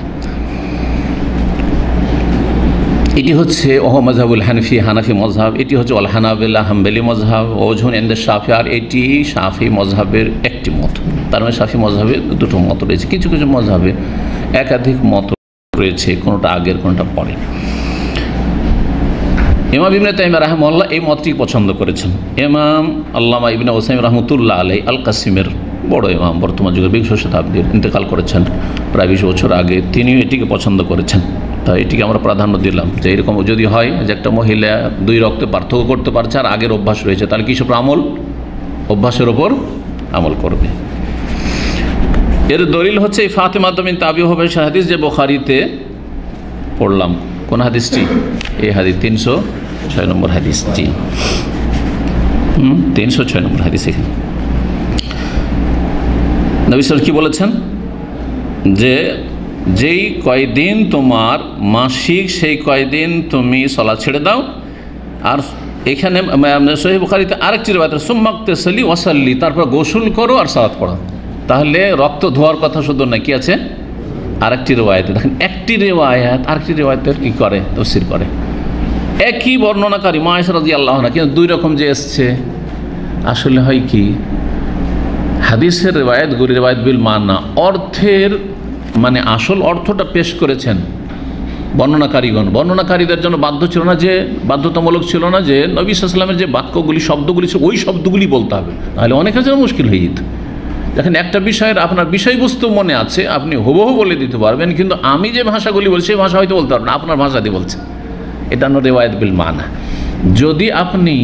এটি হচ্ছে ওহ মযহাবুল হানফি, হানাফি মযহাব। এটি হচ্ছে আল হানাবিলা, হাম্বলি মযহাব। ওজহুন ইনদা শাফি, আর এটি শাফি মযহাবের একটি মত। তার মানে শাফি মযহাবে 2টো মত রয়েছে, কিছু কিছু মযহাবে একাধিক মত রয়েছে, কোনোটা আগের কোনোটা পরে। ইমাম ইবনে তাইমিয়া রাহিমাহুল্লাহ এই মতটি পছন্দ করেছেন। ইমাম আল্লামা ইবনে উসাইমিন রাহমাতুল্লাহ আলাইহি আল কাসিমের বড় ইমাম, বর্তমান যুগের 20 শতাব্দীর, ইন্তেকাল করেছেন প্রায় 20 বছর আগে, তিনিও এটিকে পছন্দ করেছেন। তাই এটিকে আমরা প্রাধান্য দিলাম যে এরকম যদি হয় যে একটা মহিলা 2 রক্তে পার্থক্য করতে পারছে আর আগের অভ্যাস রয়েছে, তাহলে কিসের উপর আমল? অভ্যাসের ওপর আমল করবে। এর দলিল হচ্ছে এই ফাতেমা বিনত আবি হুবাইশার হাদিস, যে বুখারীতে পড়লাম। কোন হাদিসটি? এই হাদিস 306 নম্বর হাদিস। জি, 306 নম্বর হাদিস। এখানে নবী সাল্লাল্লাহু কি বলেছেন যে যেই কয়দিন তোমার মাসিক সেই কয়দিন তুমি সালাত ছেড়ে দাও। আর এখানে সহিহ বুখারীতে আরেকটি riwayat সুম্মাগতাসিলি ওয়াসাল্লি, তারপর গোসল করো আর সালাত পড়ো। তাহলে রক্ত ধোয়ার কথা শুধু না, কি আছে আরেকটি riwayat। দেখেন একটি riwayat আরেকটি riwayতের কি করে? তাফসীর করে। একই বর্ণনাকারী মা আয়েশা রাদিয়াল্লাহু আনহা, কিন্তু 2 রকম যে এসছে। আসলে হয় কি, হাদিসের রিওয়ায়াতগুলি রিওয়ায়াত বিল মানা, অর্থের মানে আসল অর্থটা পেশ করেছেন বর্ণনাকারীগণ। বর্ণনাকারীদের জন্য বাধ্যতামূলক ছিল না যে নবী সাল্লাল্লাহু আলাইহি ওয়াসাল্লামের যে বাক্যগুলি, শব্দগুলি ছিল ওই শব্দগুলি বলতে হবে, তাহলে অনেকের জন্য মুশকিল হয়ে যেত। দেখেন একটা বিষয়ের আপনার বিষয়বস্তু মনে আছে, আপনি হুবহু বলে দিতে পারবেন, কিন্তু আমি যে ভাষাগুলি বলছি সেই ভাষা হয়তো বলতে পারবেন না, আপনার ভাষা দিয়ে বলছেন। এটা হলো রিওয়ায়াত বিল মানা। যদি আপনি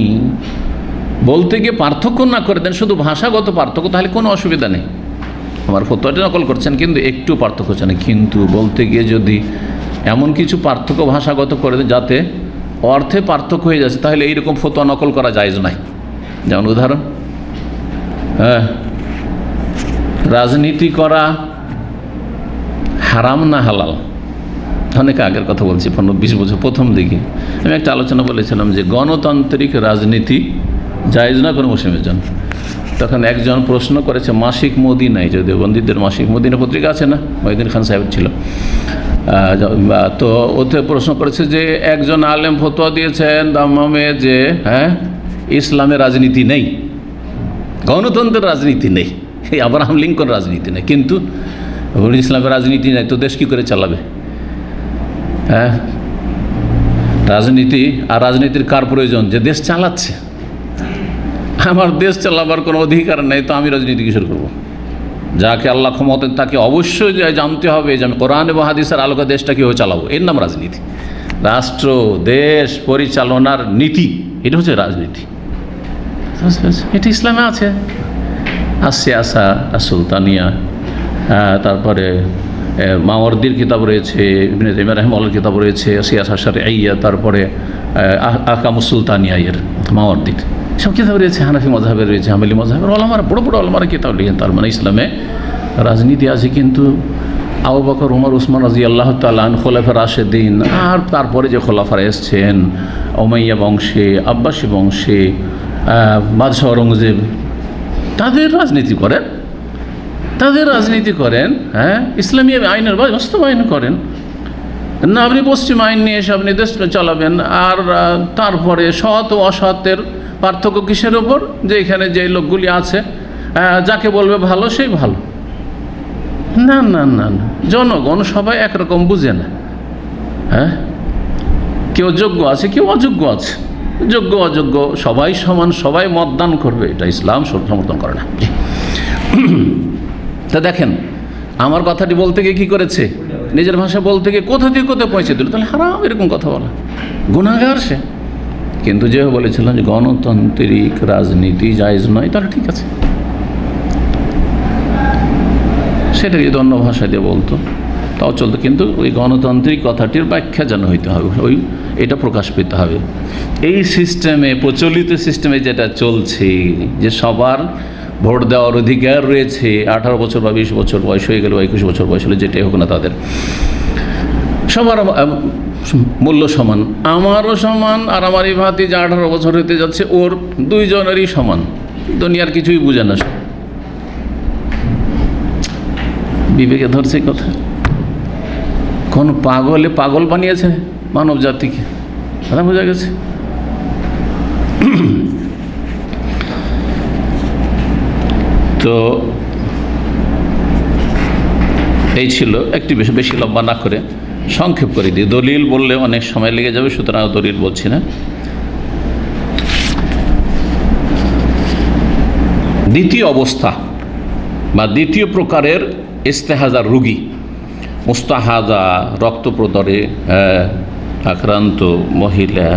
বলতে গিয়ে পার্থক্য না করে দেন, শুধু ভাষাগত পার্থক্য, তাহলে কোনো অসুবিধা নেই। আমার ফতোয়াটি নকল করছেন কিন্তু একটু পার্থক্য হচ্ছে না, কিন্তু বলতে গিয়ে যদি এমন কিছু পার্থক্য ভাষাগত করে দেন যাতে অর্থে পার্থক্য হয়ে যাচ্ছে, তাহলে এইরকম ফতোয়া নকল করা জায়েজ নাই। যেমন উদাহরণ, রাজনীতি করা হারাম না হালাল? অনেক আগের কথা বলছি, 15-20 বছর প্রথম দিকে আমি একটা আলোচনা বলেছিলাম যে গণতান্ত্রিক রাজনীতি জায়েজ না কোনো মুসলিমের জন্য। তখন একজন প্রশ্ন করেছে, মাসিক মদিনায়, যদিও বন্দীদের মাসিক মদিনা পত্রিকা আছে না, মহিউদ্দিন খান সাহেব ছিল, তো ওতে প্রশ্ন করেছে যে একজন আলেম ফতোয়া দিয়েছেন দাম্মামে যে ইসলামে রাজনীতি নেই, গণতন্ত্রের রাজনীতি নেই, এই আব্রাহাম লিঙ্কন রাজনীতি নেই, কিন্তু ইসলামের রাজনীতি নেই তো দেশ কী করে চালাবে? রাজনীতি আর রাজনীতির কার প্রয়োজন? যে দেশ চালাচ্ছে। আমার দেশ চালাবার কোনো অধিকার নেই, তো আমি রাজনীতি কিসের করব? যাকে আল্লাহ ক্ষমতা তাকে অবশ্যই জানতে হবে যে আমি কোরআন এবং হাদিসের আলোকে দেশটা কীভাবে চালাবো। এর নাম রাজনীতি। রাষ্ট্র দেশ পরিচালনার নীতি, এটা হচ্ছে রাজনীতি। এটা ইসলামে আছে। সিয়াসা সুলতানিয়া, তারপরে মাওয়ার্দির কিতাব রয়েছে, ইবনে তাইমিয়া রাহিমাহুল্লাহর কিতাব রয়েছে সিয়াসা শারঈয়া, তারপরে আহকামুস সুলতানিয়া এর মাওয়ার্দির সব কিতাব রয়েছে। হানাফি মাযহাবের রয়েছে, হাম্বলি মাযহাবের ওলামারা বড় বড় ওলামারা কিতাব লিখেন। তার মানে ইসলামে রাজনীতি আছে, কিন্তু আবু বকর, ওমর, উসমান রাদিয়াল্লাহু তাআলা আনহু খোলাফায়ে রাশেদিন, আর তারপরে যে খোলাফারা এসছেন উমাইয়া বংশে, আব্বাসী বংশে, বাদশাহ আওরঙ্গজেব, তাদের রাজনীতি করেন, ইসলামী আইনের বাস্তবায়ন করেন না। আপনি পশ্চিম আইন নিয়ে এসে আপনি দেশ চালাবেন, আর তারপরে সৎ ও অসতের পার্থক্য কিসের ওপর? যে এখানে যে লোকগুলি আছে, যাকে বলবে ভালো সেই ভালো। না না না না, জনগণ সবাই একরকম বুঝে না। কেউ যোগ্য আছে, কেউ অযোগ্য আছে, যোগ্য অযোগ্য সবাই সমান, সবাই মতদান করবে, এটা ইসলাম সমর্থন করে না। তা দেখেন, আমার কথাটি বলতে গিয়ে কী করেছে? নিজের ভাষা বলতে গিয়ে কোথা দিয়ে কোথায় পৌঁছে দিল। তাহলে হারাম এরকম কথা বলা, গুনাহগার সে। কিন্তু যে বলেছিলাম যে গণতান্ত্রিক রাজনীতি জায়েজ নয়, তাহলে ঠিক আছে, সেটা যদি অন্য ভাষা দিয়ে বলতো তাও চলতো, কিন্তু ওই গণতান্ত্রিক কথাটির ব্যাখ্যা যেন হইতে হবে, এটা প্রকাশ পেতে হবে। এই সিস্টেমে, প্রচলিত সিস্টেমে যেটা চলছে যে সবার ভোট দেওয়ার অধিকার রয়েছে, 18 বছর বা 20 বছর বয়স হয়ে গেলে, 21 বছর বয়স হলে, যেটাই হোক না, তাদের সবার মূল্য সমান, আমারও সমান, আর আমার এই ভাতি যে 18 বছর হতে যাচ্ছে ওর দুইজনেরই সমান। দুনিয়ার কিছুই বুঝে না, বিবেকে ধরছে কথা। কোন পাগলে পাগল বানিয়েছে মানব জাতিকে, কথা বোঝা গেছে। তো এই ছিল একটি বিষয়, বেশি লম্বা না করে সংক্ষেপ করে দিই। দলিল বললে অনেক সময় লেগে যাবে, সুতরাং দলিল বলছি না। দ্বিতীয় অবস্থা বা দ্বিতীয় প্রকারের ইস্তেহাজার রুগী, মুস্তাহাজা, রক্তপ্রদরে আক্রান্ত মহিলা,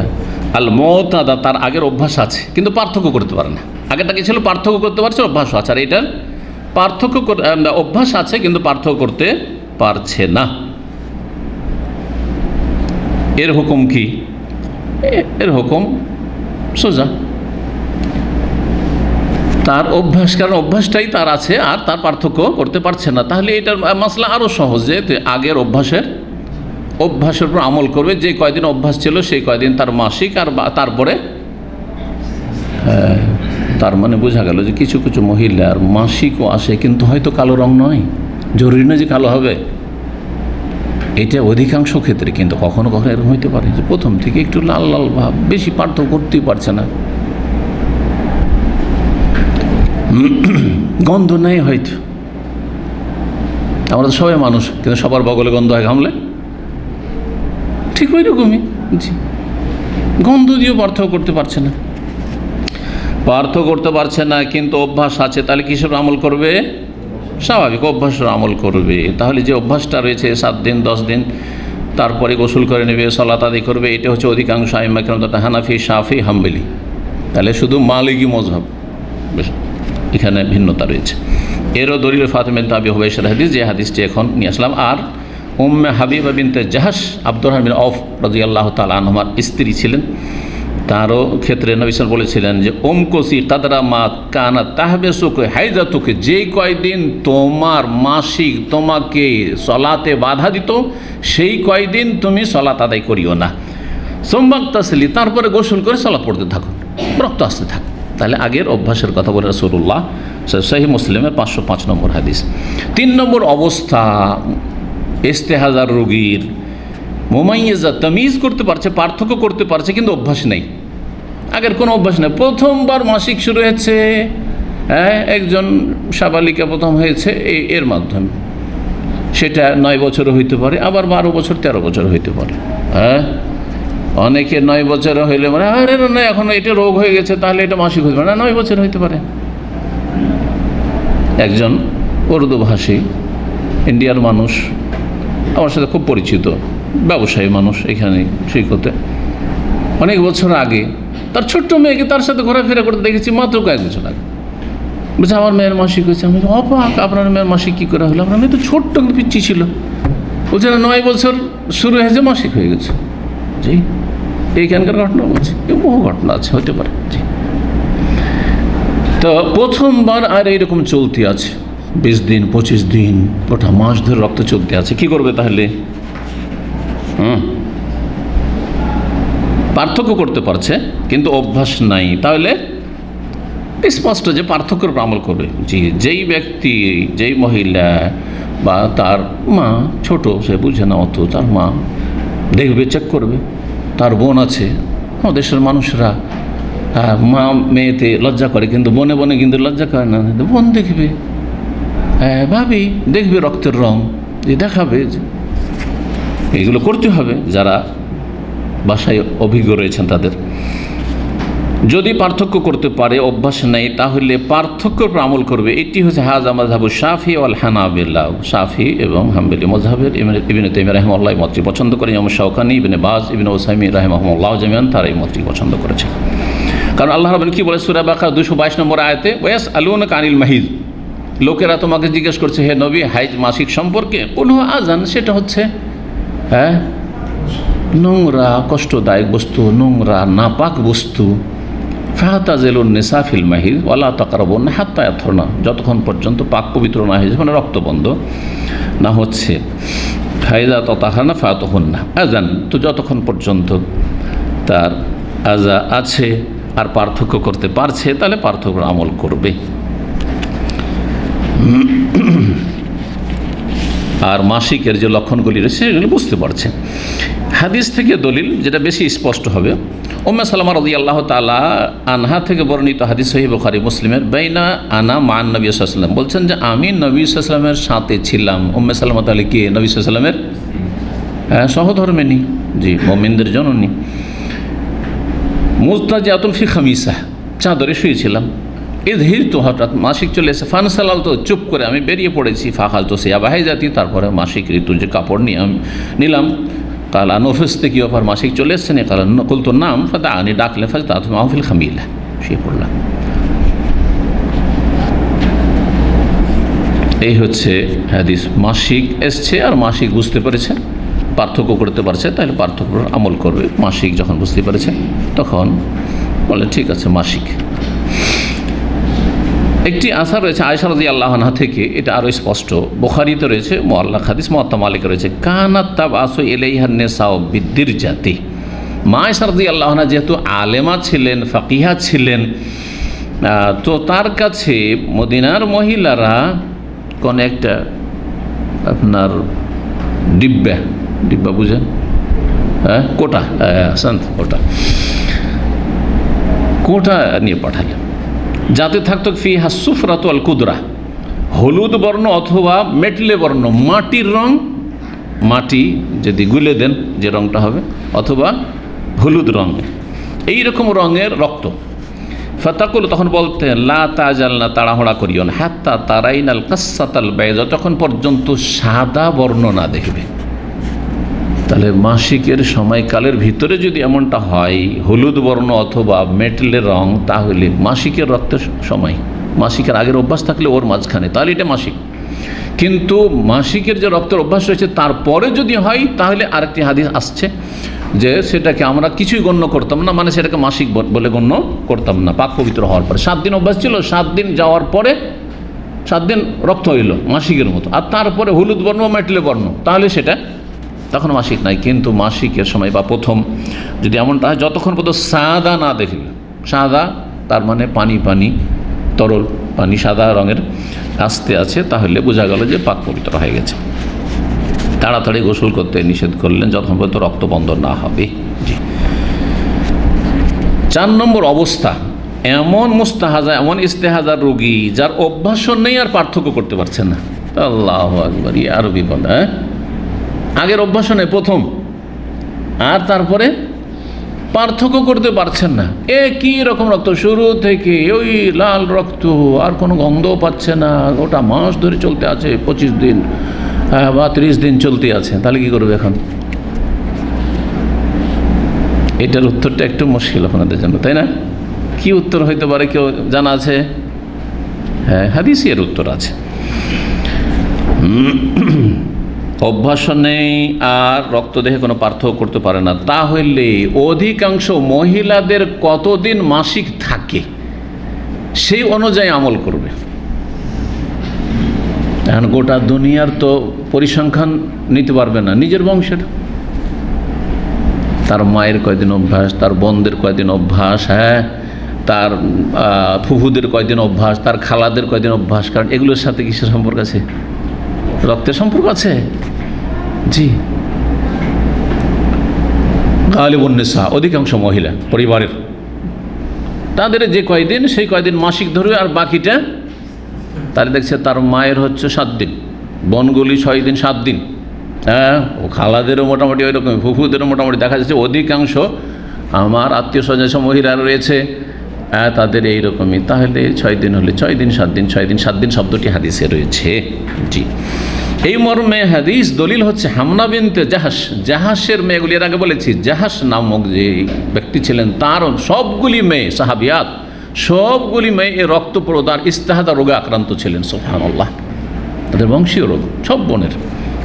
আল মুতাদা, তার আগের অভ্যাস আছে কিন্তু পার্থক্য করতে পারে না। আগেরটা কি ছিল? পার্থক্য করতে পারছে, অভ্যাস আছে। আর এটার পার্থক্য অভ্যাস আছে কিন্তু পার্থক্য করতে পারছে না। এর হুকুম কি? এর হুকুম সোজা, তার অভ্যাস, কারণ অভ্যাসটাই তার আছে আর তার পার্থক্য করতে পারছে না। তাহলে এটার মাসলা আরও সহজ, যে আগের অভ্যাসের উপর আমল করবে। যে কয়দিন অভ্যাস ছিল সেই কয়দিন তার মাসিক, আর তারপরে তার মানে বোঝা গেল যে কিছু কিছু মহিলার মাসিকও আসে কিন্তু হয়তো কালো রং নয়, জরুরি নয় যে কালো হবে, এটা অধিকাংশ ক্ষেত্রে। কিন্তু কখনো কখনো এরকম হইতে পারে যে প্রথম থেকে একটু লাল লাল ভাব, বেশি পার্থক্য করতেই পারছে না, গন্ধ নেই হয়তো। আমরা তো সবাই মানুষ, কিন্তু সবার বগলে গন্ধ হয় ঘামলে, ঠিক ওই রকমই গন্ধ দিয়েও পার্থক্য করতে পারছে না, কিন্তু অভ্যাস আছে। তাহলে কিসের আমল করবে? স্বাভাবিক অভ্যাসের আমল করবে। তাহলে যে অভ্যাসটা রয়েছে 7 দিন 10 দিন, তারপরে গোসল করে নেবে, সালাত আদায় করবে, এটা হচ্ছে অধিকাংশ আইম্মা কেরাম, হানাফি, শাফি, হাম্বলি। তাহলে শুধু মালিকি মযহাব, এখানে ভিন্নতা রয়েছে। এরও দলিল ফাতিমা বিনতে আবি হুবাইশার হাদিস, যে হাদিসটি এখন নিয়ে আসলাম। আর উম্মে হাবিবা বিনতে জাহাশ, আব্দুর রহমান বিন আওফ রাদিয়াল্লাহু তাআলা আনহুমার স্ত্রী ছিলেন। তারও ক্ষেত্রে নবী সাল্লাল্লাহু আলাইহি ওয়াসাল্লাম বলেছিলেন যে ওমকসি কাদরা মা কানা তাহবেসুকে হাইজাতুকে, যেই কয়দিন তোমার মাসিক তোমাকে সলাতে বাধা দিত সেই কয়দিন তুমি সলাত আদায় করিও না। সোমবার তাসলি, তারপরে গোসল করে সলাত পড়তে থাকো, রক্ত আসতে থাকো। তাহলে আগের অভ্যাসের কথা বলে রাসূলুল্লাহ সহিহ মুসলিমের 505 নম্বর হাদিস। 3 নম্বর অবস্থা ইস্তেহাজার রোগীর, মুমাইয়্যিজা, তামিজ করতে পারছে, পার্থক্য করতে পারছে, কিন্তু অভ্যাস নেই, আগের কোনো অভ্যাস নেই। প্রথমবার মাসিক শুরু হয়েছে, একজন সাবালিকা প্রথম হয়েছে এর মাধ্যমে, সেটা 9 বছরও হইতে পারে, আবার 12 বছর 13 বছর হইতে পারে। অনেকে 9 বছর হইলে মানে আরে না এখন এটা রোগ হয়ে গেছে তাহলে এটা মাসিক হইতে পারে না, 9 বছর হইতে পারে। একজন উর্দু ভাষী ইন্ডিয়ার মানুষ আমার সাথে খুব পরিচিত, ব্যবসায়ী মানুষ, এখানে সৈকতে অনেক বছর আগে তার ছোট্ট মেয়েকে তার সাথে ঘোরাফেরা করতে দেখেছি মাত্র কয়েক বছর আগে। বলছে আমার মেয়ের মাসিক হয়েছে। আমি অবাক, আপনার মেয়ের মাসিক কী করে হলো? আপনার মেয়ে তো ছোট্ট পিচ্ছি ছিল। বলছে না, 9 বছর শুরু হয়েছে মাসিক হয়ে গেছে। জি, এইখানকার ঘটনা বলছি, বহু ঘটনা আছে, হতে পারে। জি, তো প্রথমবার আর এইরকম চলতে আছে 20 দিন 25 দিন গোটা মাস ধরে রক্ত চলতে আছে, কি করবে তাহলে? পার্থক্য করতে পারছে কিন্তু অভ্যাস নাই, তাহলে স্পষ্ট যে পার্থক্যের উপর আমল করবে। জি, যেই ব্যক্তি, যেই মহিলা বা তার মা ছোট, সে বুঝে না অত, তার মা দেখবে, চেক করবে, তার বোন আছে, দেশের মানুষরা মা মেয়েতে লজ্জা করে কিন্তু বনে বনে কিন্তু লজ্জা করে না, বোন দেখবে, ভাবি দেখবে রক্তের রং, যে দেখাবে, এগুলো করতে হবে যারা বাসায় অভিজ্ঞ রয়েছেন তাদের। যদি পার্থক্য করতে পারে, অভ্যাস নেই, তাহলে পার্থক্যের উপর আমল করবে। এটি হচ্ছে হাযা মাযহাবু শাফি ওয়াল হানাবিলা, শাফি এবং হাম্বলি মাযহাবের ইবনে তাইমিয়া রাহিমাহুল্লাহ মতটি পছন্দ করেন, ইমাম শাওকানি, ইবনে বাজ, ইবনে উসাইমিন রাহিমাহুল্লাহ জামিআন তারা এই মতটি পছন্দ করেছেন। কারণ আল্লাহ রাব্বুল কি বলে সূরা বাকারা 222 নম্বর আয়াতে, ওয়াসআলুনাকা আনিল মাহিদ, লোকেরা তোমাকে জিজ্ঞেস করছে হে নবী হাইজ মাসিক সম্পর্কে, কুল হুয়া আযান, সেটা হচ্ছে নোংরা কষ্টদায়ক বস্তু, নোংরা নাপাক বস্তু। ফাহতাজিলুন নিসা ফিল মাহিদ ওয়ালা তাকরাবুন্না হাত্তা ইয়াতহুরনা, যতক্ষণ পর্যন্ত পাক পবিত্র না হয়েছে, মানে রক্ত বন্ধ না হচ্ছে। ফাইজা তাতাহারনা ফাতুহুন্না আযান, তো যতক্ষণ পর্যন্ত তার আযা আছে আর পার্থক্য করতে পারছে, তাহলে পার্থক্য আমল করবে। আর মাসিকের যে লক্ষণগুলি রয়েছে সেগুলো বুঝতে পারছে। হাদিস থেকে দলিল যেটা বেশি স্পষ্ট হবে, উম্মে সালামা রাদিয়াল্লাহু তাআলা আনহা থেকে বর্ণিত হাদিস সহিহ বুখারী মুসলিমের, বাইনা আনা মান নবী সাল্লাল্লাহু আলাইহি ওয়াসাল্লাম, বলছেন যে আমি নবী সাল্লাল্লাহু আলাইহি ওয়াসাল্লামের সাথে ছিলাম। উম্মে সালামা তাহলে কে? নবী সাল্লাল্লাহু আলাইহি ওয়াসাল্লামের সহধর্মিণী, জি, মুমিনদের জননী। মুস্তাজিআতুন ফি খামিসা, চাদরে শুয়েছিলাম। ইযহির তো, হঠাৎ মাসিক চলে এসে, ফানসালাল তো, চুপ করে আমি বেরিয়ে পড়েছি। ফাখাল তো সিয়াবাহাই জাতি, তারপরে মাসিক ঋতুর যে কাপড় নিয়ে আমি নিলাম। কালা নফিসতে, কি ব্যাপার মাসিক চলে এসছে না? কালা কুল তো নাম ফাদা আনি, ডাকলে ফাজ তা মাহফিল খামিলা, শুয়ে পড়লাম। এই হচ্ছে হাদিস। মাসিক এসছে আর মাসিক বুঝতে পেরেছে, পার্থক্য করতে পারছে, তাহলে পার্থক্য আমল করবে। মাসিক যখন বুঝতে পেরেছে তখন বলে ঠিক আছে মাসিক। একটি আসার রয়েছে আয়েশা রাদিয়াল্লাহু আনহা থেকে, এটা আরও স্পষ্ট, বুখারীতে রয়েছে, মুআল্লাক হাদিস, মুওয়াত্তা মালিকে রয়েছে, কানাত তাবআসু ইলাইহান নিসাউ বিদ্দিরজাতি। মা আয়েশা রাদিয়াল্লাহু আনহা যেহেতু আলেমা ছিলেন, ফাকিহা ছিলেন, তো তার কাছে মদিনার মহিলারা কোন একটা আপনার ডিব্বা বুঝেন, কোটা, কোটা নিয়ে পাঠালেন, যাতে থাকতো ফিহা সুফরাতু আল কুদরা, হলুদ বর্ণ অথবা মেটলে বর্ণ, মাটির রং, মাটি যদি গুলে দেন যে রংটা হবে, অথবা হলুদ রঙের, এইরকম রঙের রক্ত। ফাতাকুল, তখন বলতেন লা তাজালনা, তাড়াহুড়া করিও না, হাত্তা তারাইনাল কাসাতাল বাইজা, যতক্ষণ পর্যন্ত সাদা বর্ণ না দেখবে। তাহলে মাসিকের সময়কালের ভিতরে যদি এমনটা হয়, হলুদ বর্ণ অথবা মেটলে রং, তাহলে মাসিকের রক্তের সময়, মাসিকের আগের অভ্যাস থাকলে ওর মাঝখানে, তাহলে এটা মাসিক। কিন্তু মাসিকের যে রক্তের অভ্যাস রয়েছে তারপরে যদি হয়, তাহলে আরেকটি হাদিস আসছে, যে সেটাকে আমরা কিছুই গণ্য করতাম না, মানে সেটাকে মাসিক বলে গণ্য করতাম না পাক পবিত্র হওয়ার পরে। 7 দিন অভ্যাস ছিল, 7 দিন যাওয়ার পরে 7 দিন রক্ত হইল মাসিকের মতো, আর তারপরে হলুদ বর্ণ মেটলে বর্ণ, তাহলে সেটা তখন মাসিক নাই। কিন্তু মাসিকের সময় বা প্রথম যদি এমনটা হয় যতক্ষণ পর্যন্ত সাদা না দেখলে, সাদা তার মানে পানি পানি তরল পানি সাদা রঙের আসতে আছে, তাহলে বোঝা গেল যে পাক পবিত্র হয়ে গেছে। তাড়াতাড়ি গোসল করতে নিষেধ করলেন যতক্ষণ পর্যন্ত রক্ত বন্ধ না হবে। জি। 4 নম্বর অবস্থা, এমন মুস্তাহাজা এমন ইস্তেহাজার রোগী যার অভ্যাস নেই আর পার্থক্য করতে পারছে না। আল্লাহু আকবার, আরো বিপদ। আগের অভ্যাস নেই প্রথম, আর তারপরে পার্থক্য করতে পারছেন না। একই রকম রক্ত শুরু থেকে ওই লাল রক্ত, আর কোনো গন্ধও পাচ্ছে না, গোটা মাস ধরে চলতে আছে, 25 দিন বা 30 দিন চলতে আছে, তাহলে কি করবে এখন? এটার উত্তরটা একটু মুশকিল আপনাদের জন্য, তাই না? কি উত্তর হইতে পারে, কেউ জানা আছে? হ্যাঁ, হাদিসে এর উত্তর আছে। অভ্যাস নেই আর রক্ত দেহে কোনো পার্থক্য করতে পারে না, তাহলে অধিকাংশ মহিলাদের কতদিন মাসিক থাকে সেই অনুযায়ী আমল করবে। এখন গোটা দুনিয়ার তো পরিসংখ্যান নিতে পারবে না, নিজের বংশের, তার মায়ের কয়দিন অভ্যাস, তার বোনদের কয়দিন অভ্যাস, হ্যাঁ, তার ফুফুদের কয়দিন অভ্যাস, তার খালাদের কয়দিন অভ্যাস, কারণ এগুলোর সাথে কিসের সম্পর্ক আছে? রক্তের সম্পর্ক আছে। জি। গালিবুন নিসা, অধিকাংশ মহিলা পরিবারের, তাদের যে কয়দিন সেই কয়দিন মাসিক ধরবে, আর বাকিটা তার দেখছে তার মায়ের হচ্ছে 7 দিন, বোনগুলি 6 দিন 7 দিন, হ্যাঁ, ও খালাদেরও মোটামুটি ওই রকম, ফুফুদেরও মোটামুটি দেখা যাচ্ছে অধিকাংশ আমার আত্মীয় স্বজন সব মহিলা রয়েছে তাদের এইরকমই। তাহলে 6 দিন হলে 6 দিন 7 দিন, 6 দিন 7 দিন শব্দটি হাদিসে রয়েছে। জি। এই মর্মে হাদিস দলিল হচ্ছে হামনা বিনতে জাহাস, জাহাসের মেয়েগুলি, এর আগে বলেছি জাহাস নামক যে ব্যক্তি ছিলেন তার সবগুলি মেয়ে সাহাবিয়াত, সবগুলি মেয়ে এই রক্তপ্রদান ইস্তেহাজা রোগে আক্রান্ত ছিলেন। সুবহানাল্লাহ, তাদের বংশীয় রোগ, সব বোনের,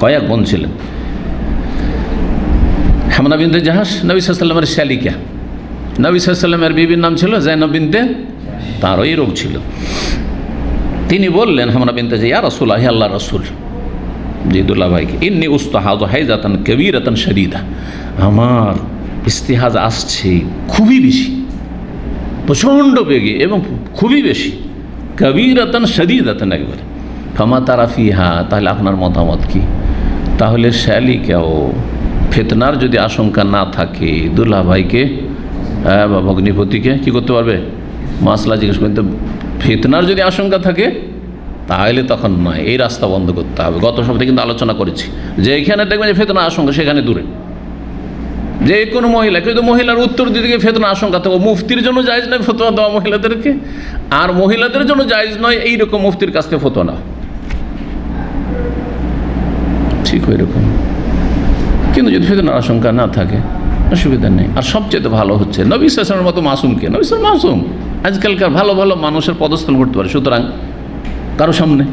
কয়েক বোন ছিলেন। হামনা বিনতে জাহাস নবী সাল্লাল্লাহু আলাইহি ওয়াসাল্লামের শালিকা, নবী সাল্লাল্লাহু আলাইহি ওয়াসাল্লামের বিবির নাম ছিল যায়েনব বিনতে, তারও এই রোগ ছিল। তিনি বললেন হামনা বিনতে যে ইয়া রাসূলুল্লাহ, হে আল্লাহর রাসূল, জিদুল্লাহ ভাইকে, ইন্নী উস্তাহাযু হাইজাতান কাবীরাতান শাদীদা, আমার ইস্তিহাজ আসছে খুবই বেশি, প্রচণ্ড বেগে এবং খুবই বেশি, কাবীরাতান শাদীদাতান, একবারে। ফামা তারা ফিহা, তাহলে আপনার মতামত কি? তাহলে শালিকাও ফিতনার যদি আশঙ্কা না থাকে, দুল্লাহ ভাইকে বা ভগ্নিপতিকে কি করতে পারবে? মাসলা জিজ্ঞেস করতে। ফিতনার যদি আশঙ্কা থাকে তাহলে তখন নয়, এই রাস্তা বন্ধ করতে হবে। গত সপ্তাহে কিন্তু আলোচনা করেছি যে এখানে দেখবেন যে ফিতনার আশঙ্কা, সেখানে দূরে। যে কোনো মহিলা, কিন্তু মহিলার উত্তর দিকে ফিতনার আশঙ্কা থাকে, মুফতির জন্য জায়েজ নয় ফতোয়া দেওয়া মহিলাদেরকে, আর মহিলাদের জন্য জায়েজ নয় এইরকম মুফতির কাছ থেকে ফতোয়া না, ঠিক ওই রকম। কিন্তু যদি ফিতনার আশঙ্কা না থাকে অসুবিধা নেই। আর সবচেয়ে ভালো হচ্ছে নবী সাল্লাল্লাহু আলাইহি ওয়াসাল্লামের মতো মাসুমকে, নবী সাল্লাল্লাহু আলাইহি ওয়াসাল্লাম মাসুম, আজকালকার ভালো ভালো মানুষের পদস্থান করতে পারে। সুতরাং কারো সামনে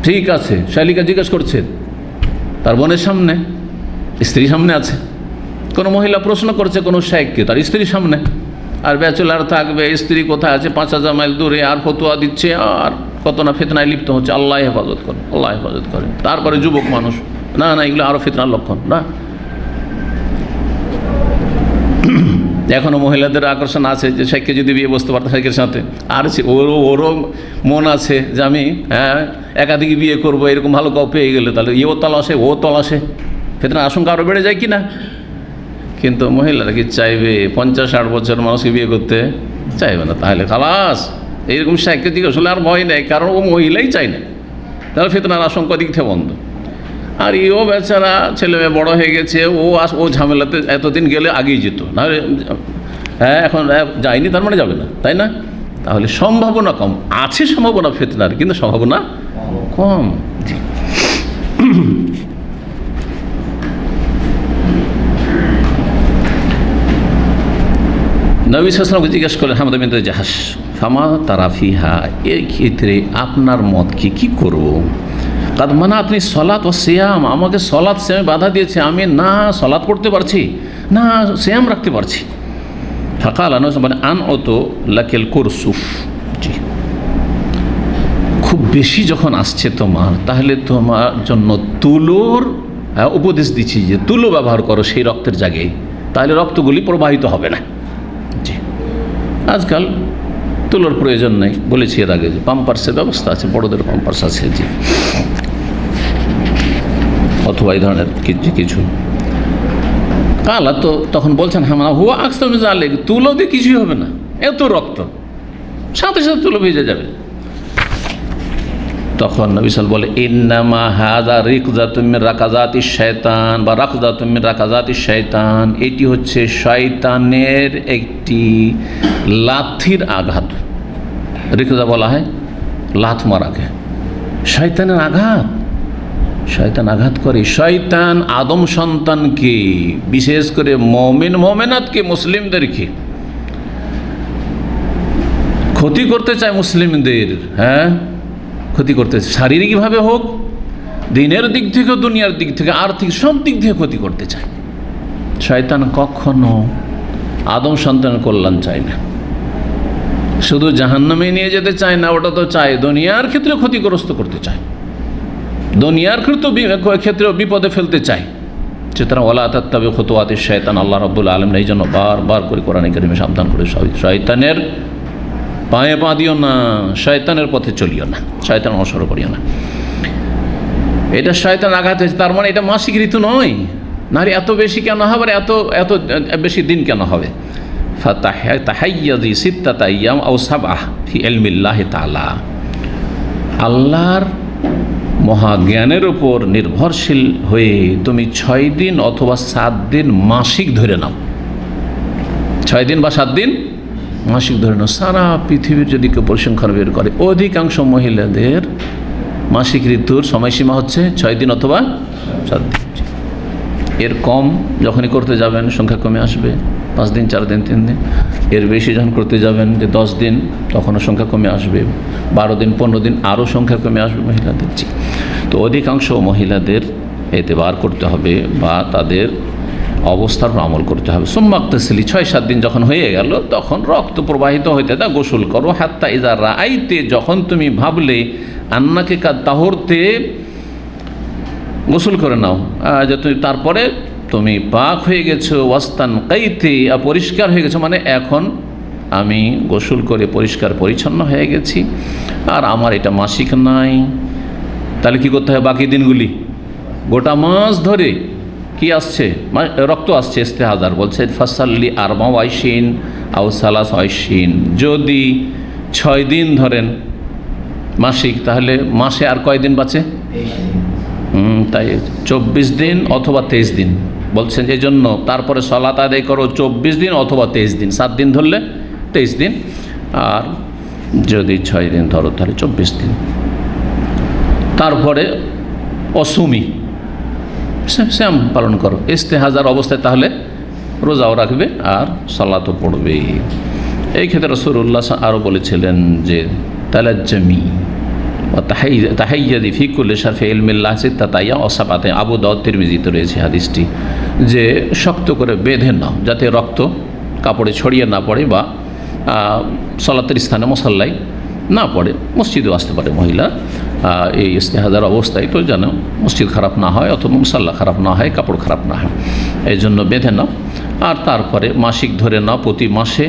ঠিক আছে, শালিকা জিজ্ঞেস করছে, তার বোনের সামনে, স্ত্রীর সামনে আছে, কোনো মহিলা প্রশ্ন করছে কোনো শাইখকে তার স্ত্রীর সামনে, আর ব্যাচেলার থাকবে, স্ত্রী কোথায় আছে 5000 মাইল দূরে, আর ফতোয়া দিচ্ছে, আর কত না ফিতনায় লিপ্ত হচ্ছে। আল্লাহ হেফাজত করে, আল্লাহ হেফাজত করে। তারপরে যুবক মানুষ, না না, এগুলো আরও ফিতনার লক্ষণ না। এখনও মহিলাদের আকর্ষণ আছে যে শাইখকে যদি বিয়ে বসতে পারতো শাইখের সাথে, আর ওরও মন আছে যে আমি একাধিক বিয়ে করবো, এরকম ভালো কাউ পেয়ে গেলে তাহলে এও তলাশে ও তলাশে, ফিতনার আশঙ্কা আরও বেড়ে যায় কি না? কিন্তু মহিলারা কি চাইবে 50-60 বছর মানুষকে বিয়ে করতে? চাইবে না। তাহলে খালাস, এইরকম শাইখকে জিজ্ঞেস হলে আর ভয় নেই, কারণ ও মহিলাই চাই না, তাহলে ফিতনার আশঙ্কা দিক থেকে বন্ধ। আর ও বেচারা ছেলে মেয়ে বড়ো হয়ে গেছে, ও ঝামেলাতে এতদিন গেলে আগেই যেত, নাহলে এখন যায়নি তার মানে যাবে না, তাই না? তাহলে সম্ভাবনা কম আছে, সম্ভাবনা ফিতনার, কিন্তু সম্ভাবনা কম। নবী সাল্লাল্লাহু আলাইহি ওয়াসাল্লাম জিজ্ঞেস করলেন হামদা বিনতে জাহাশ, ফামা তারা ফিহা, এই ক্ষেত্রে আপনার মত কি করব? কাদ মানাতনি সলাত ও সিয়াম, আমাকে সলাত সিয়ামে বাধা দিয়েছে, আমি না সলাত পড়তে পারছি না সিয়াম রাখতে পারছি। ফাকাল মানে আন অতো লাকেল কুরসুফ, জি, খুব বেশি যখন আসছে তোমার, তাহলে তোমার জন্য তুলোর উপদেশ দিচ্ছি যে তুলো ব্যবহার করো সেই রক্তের জায়গায়, তাহলে রক্তগুলি প্রবাহিত হবে না। জি, আজকাল তুলোর প্রয়োজন নেই, বলেছি এর আগে যে পাম্পার্সের ব্যবস্থা আছে, বড়দের পাম্পার্স আছে, জি, অথবা এই ধরনের কিছু। কালা তো তখন বলছেন হামা হুয়া আকসার মিজালে, তুলো দিয়ে কিছুই হবে না, এত রক্ত সাথে সাথে তুলো ভেজে যাবে। তখন নবী সাল বলে ইন্নামা হাযা রিকজাতুম মিন রাকাজাতিশ শায়তান বা রাকজাতুম মিন রাকাজাতিশ শায়তান, এটি হচ্ছে শয়তানের একটি লাথির আঘাত। রিকজা বলা হয় লাথ মারাকে, শয়তানের আঘাত, শয়তান আঘাত করে। শয়তান আদম সন্তানকে, বিশেষ করে মুমিন মুমিনাতকে, মুসলিমদেরকে ক্ষতি করতে চায়, মুসলিমদের ক্ষতি করতে চায়, শারীরিকভাবে হোক, দিনের দিক থেকে, দুনিয়ার দিক থেকে, আর্থিক সব দিক থেকে ক্ষতি করতে চায়। শয়তান কখনো আদম সন্তানের কল্যাণ চায় না, শুধু জাহান্নামে নিয়ে যেতে চায় না, ওটা তো চায় দুনিয়ার ক্ষেত্রে ক্ষতিগ্রস্ত করতে চায়, দুনিয়ার ক্ষেত্রেও বিপদে ফেলতে চায়। সুতরাং ওয়ালা তাত্তাবিউ খুতুওয়াতিশ শায়তান, আল্লাহ রাব্বুল আলামিন এই জন্য বারবার করে কোরআনে কারিমে সাবধান করে, শয়তানের পায়ে পা দিও না, শয়তানের পথে চলিও না, শয়তান অনুসরণ করিও না। এটা শয়তান আঘাত হয়েছে, তার মানে এটা মাসিক ঋতু নয়। নারী এত বেশি কেন হবে, এত এত বেশি দিন কেন হবে? ফাতাহাইয়াজি সিত্তাতা আইয়াম আও সাবআহ ফি ইলমিল্লাহি তাআলা, আল্লাহর মহাজ্ঞানের উপর নির্ভরশীল হয়ে তুমি 6 দিন অথবা 7 দিন মাসিক ধরে নাও। 6 দিন বা 7 দিন মাসিক ধরে নাও। সারা পৃথিবীর যদি কেউ পরিসংখ্যান বের করে, অধিকাংশ মহিলাদের মাসিক ঋতুর সময়সীমা হচ্ছে 6 দিন অথবা 7 দিন। এর কম যখনই করতে যাবেন সংখ্যা কমে আসবে, 5 দিন, 4 দিন, 3 দিন। এর বেশি যখন করতে যাবেন যে 10 দিন, তখনও সংখ্যা কমে আসবে, 12 দিন, 15 দিন, আরও সংখ্যা কমে আসবে মহিলাদের। তো অধিকাংশ মহিলাদের এতেবার করতে হবে বা তাদের অবস্থার আমল করতে হবে। সুম্মাক্তাসিলি, 6-7 দিন যখন হয়ে গেল, তখন রক্ত প্রবাহিত হইতে তা গোসল করো। হাত্তা ইজা রাআইতে, যখন তুমি ভাবলে আন্নাকে কা তাহরতে, গোসল করে নাও যে তুমি তারপরে তুমি পাক হয়ে গেছো, ওয়াস্তান কাইতে, পরিষ্কার হয়ে গেছো, মানে এখন আমি গোসল করে পরিষ্কার পরিচ্ছন্ন হয়ে গেছি আর আমার এটা মাসিক নাই। তাহলে কি করতে হয়? বাকি দিনগুলি গোটা মাস ধরে কি আসছে? রক্ত আসছে, ইস্তেহাজার বলছে ফাসাল্লি 24 আও 23। যদি 6 দিন ধরেন মাসিক, তাহলে মাসে আর কয় দিন বাঁচে? তাই 24 দিন অথবা 23 দিন বলছেন। এই জন্য তারপরে সালাত আদায় করো 24 দিন অথবা 23 দিন, 7 দিন ধরলে 23 দিন, আর যদি 6 দিন ধরো তাহলে 24 দিন। তারপরে অসুমি শ্যাম পালন করো ইস্তেহাজার অবস্থায়, তাহলে রোজাও রাখবে আর সালাতও পড়বে। এই ক্ষেত্রে রাসূলুল্লাহ আরও বলেছিলেন যে তালাজ্জামি তাহাইয়াদি ফি কুল্লি শারফি ইলমিল্লাহ সিত্তাতা আইয়াম ওয়া সাবআতা। আবু দাউদ তিরমিজিতে রয়েছে হাদিসটি, যে শক্ত করে বেঁধে নাও যাতে রক্ত কাপড়ে ছড়িয়ে না পড়ে বা সালাতের স্থানে মুসাল্লায় না পড়ে। মসজিদেও আসতে পারে মহিলা এই ইস্তেহাজার অবস্থায়, তো যেন মসজিদ খারাপ না হয় অথবা মুসাল্লা খারাপ না হয়, কাপড় খারাপ না হয়, এই জন্য বেঁধে নাও। আর তারপরে মাসিক ধরে নাও, প্রতি মাসে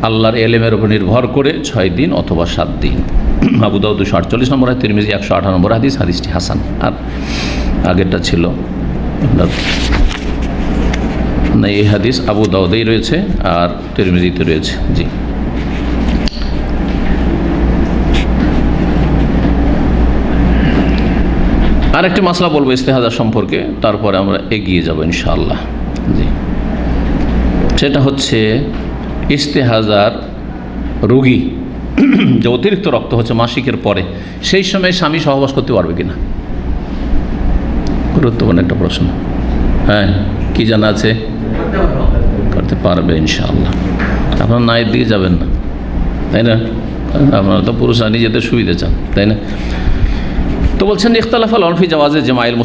আল্লাহর এলেমের উপর নির্ভর করে 6 দিন অথবা 7 দিন। আবু দাউদ 248 নম্বর, তিরমিজি 118 নম্বর হাদিস, হাদিসটি হাসান। আর আগেরটা ছিল না, এই হাদিস আবু দাউদেই রয়েছে আর তিরমিজিতে রয়েছে। জি, আর একটি মাসলা বলবো ইস্তেহাজার সম্পর্কে, তারপরে আমরা এগিয়ে যাব ইনশাআল্লাহ। জি, সেটা হচ্ছে ইস্তেহাজার রোগী যে অতিরিক্ত রক্ত হচ্ছে মাসিকের পরে, সেই সময় স্বামী সহবাস করতে পারবে কিনা? গুরুত্বপূর্ণ একটা প্রশ্ন। হ্যাঁ, কি জানা আছে? করতে পারবে ইনশাআল্লাহ। আপনারা নায়ের দিকে যাবেন না, তাই না? আপনারা তো পুরুষরা নিজেদের সুবিধা চান, তাই না? তো বলছেন ইখতালাফাল উলামা জাওয়াজে জামাইল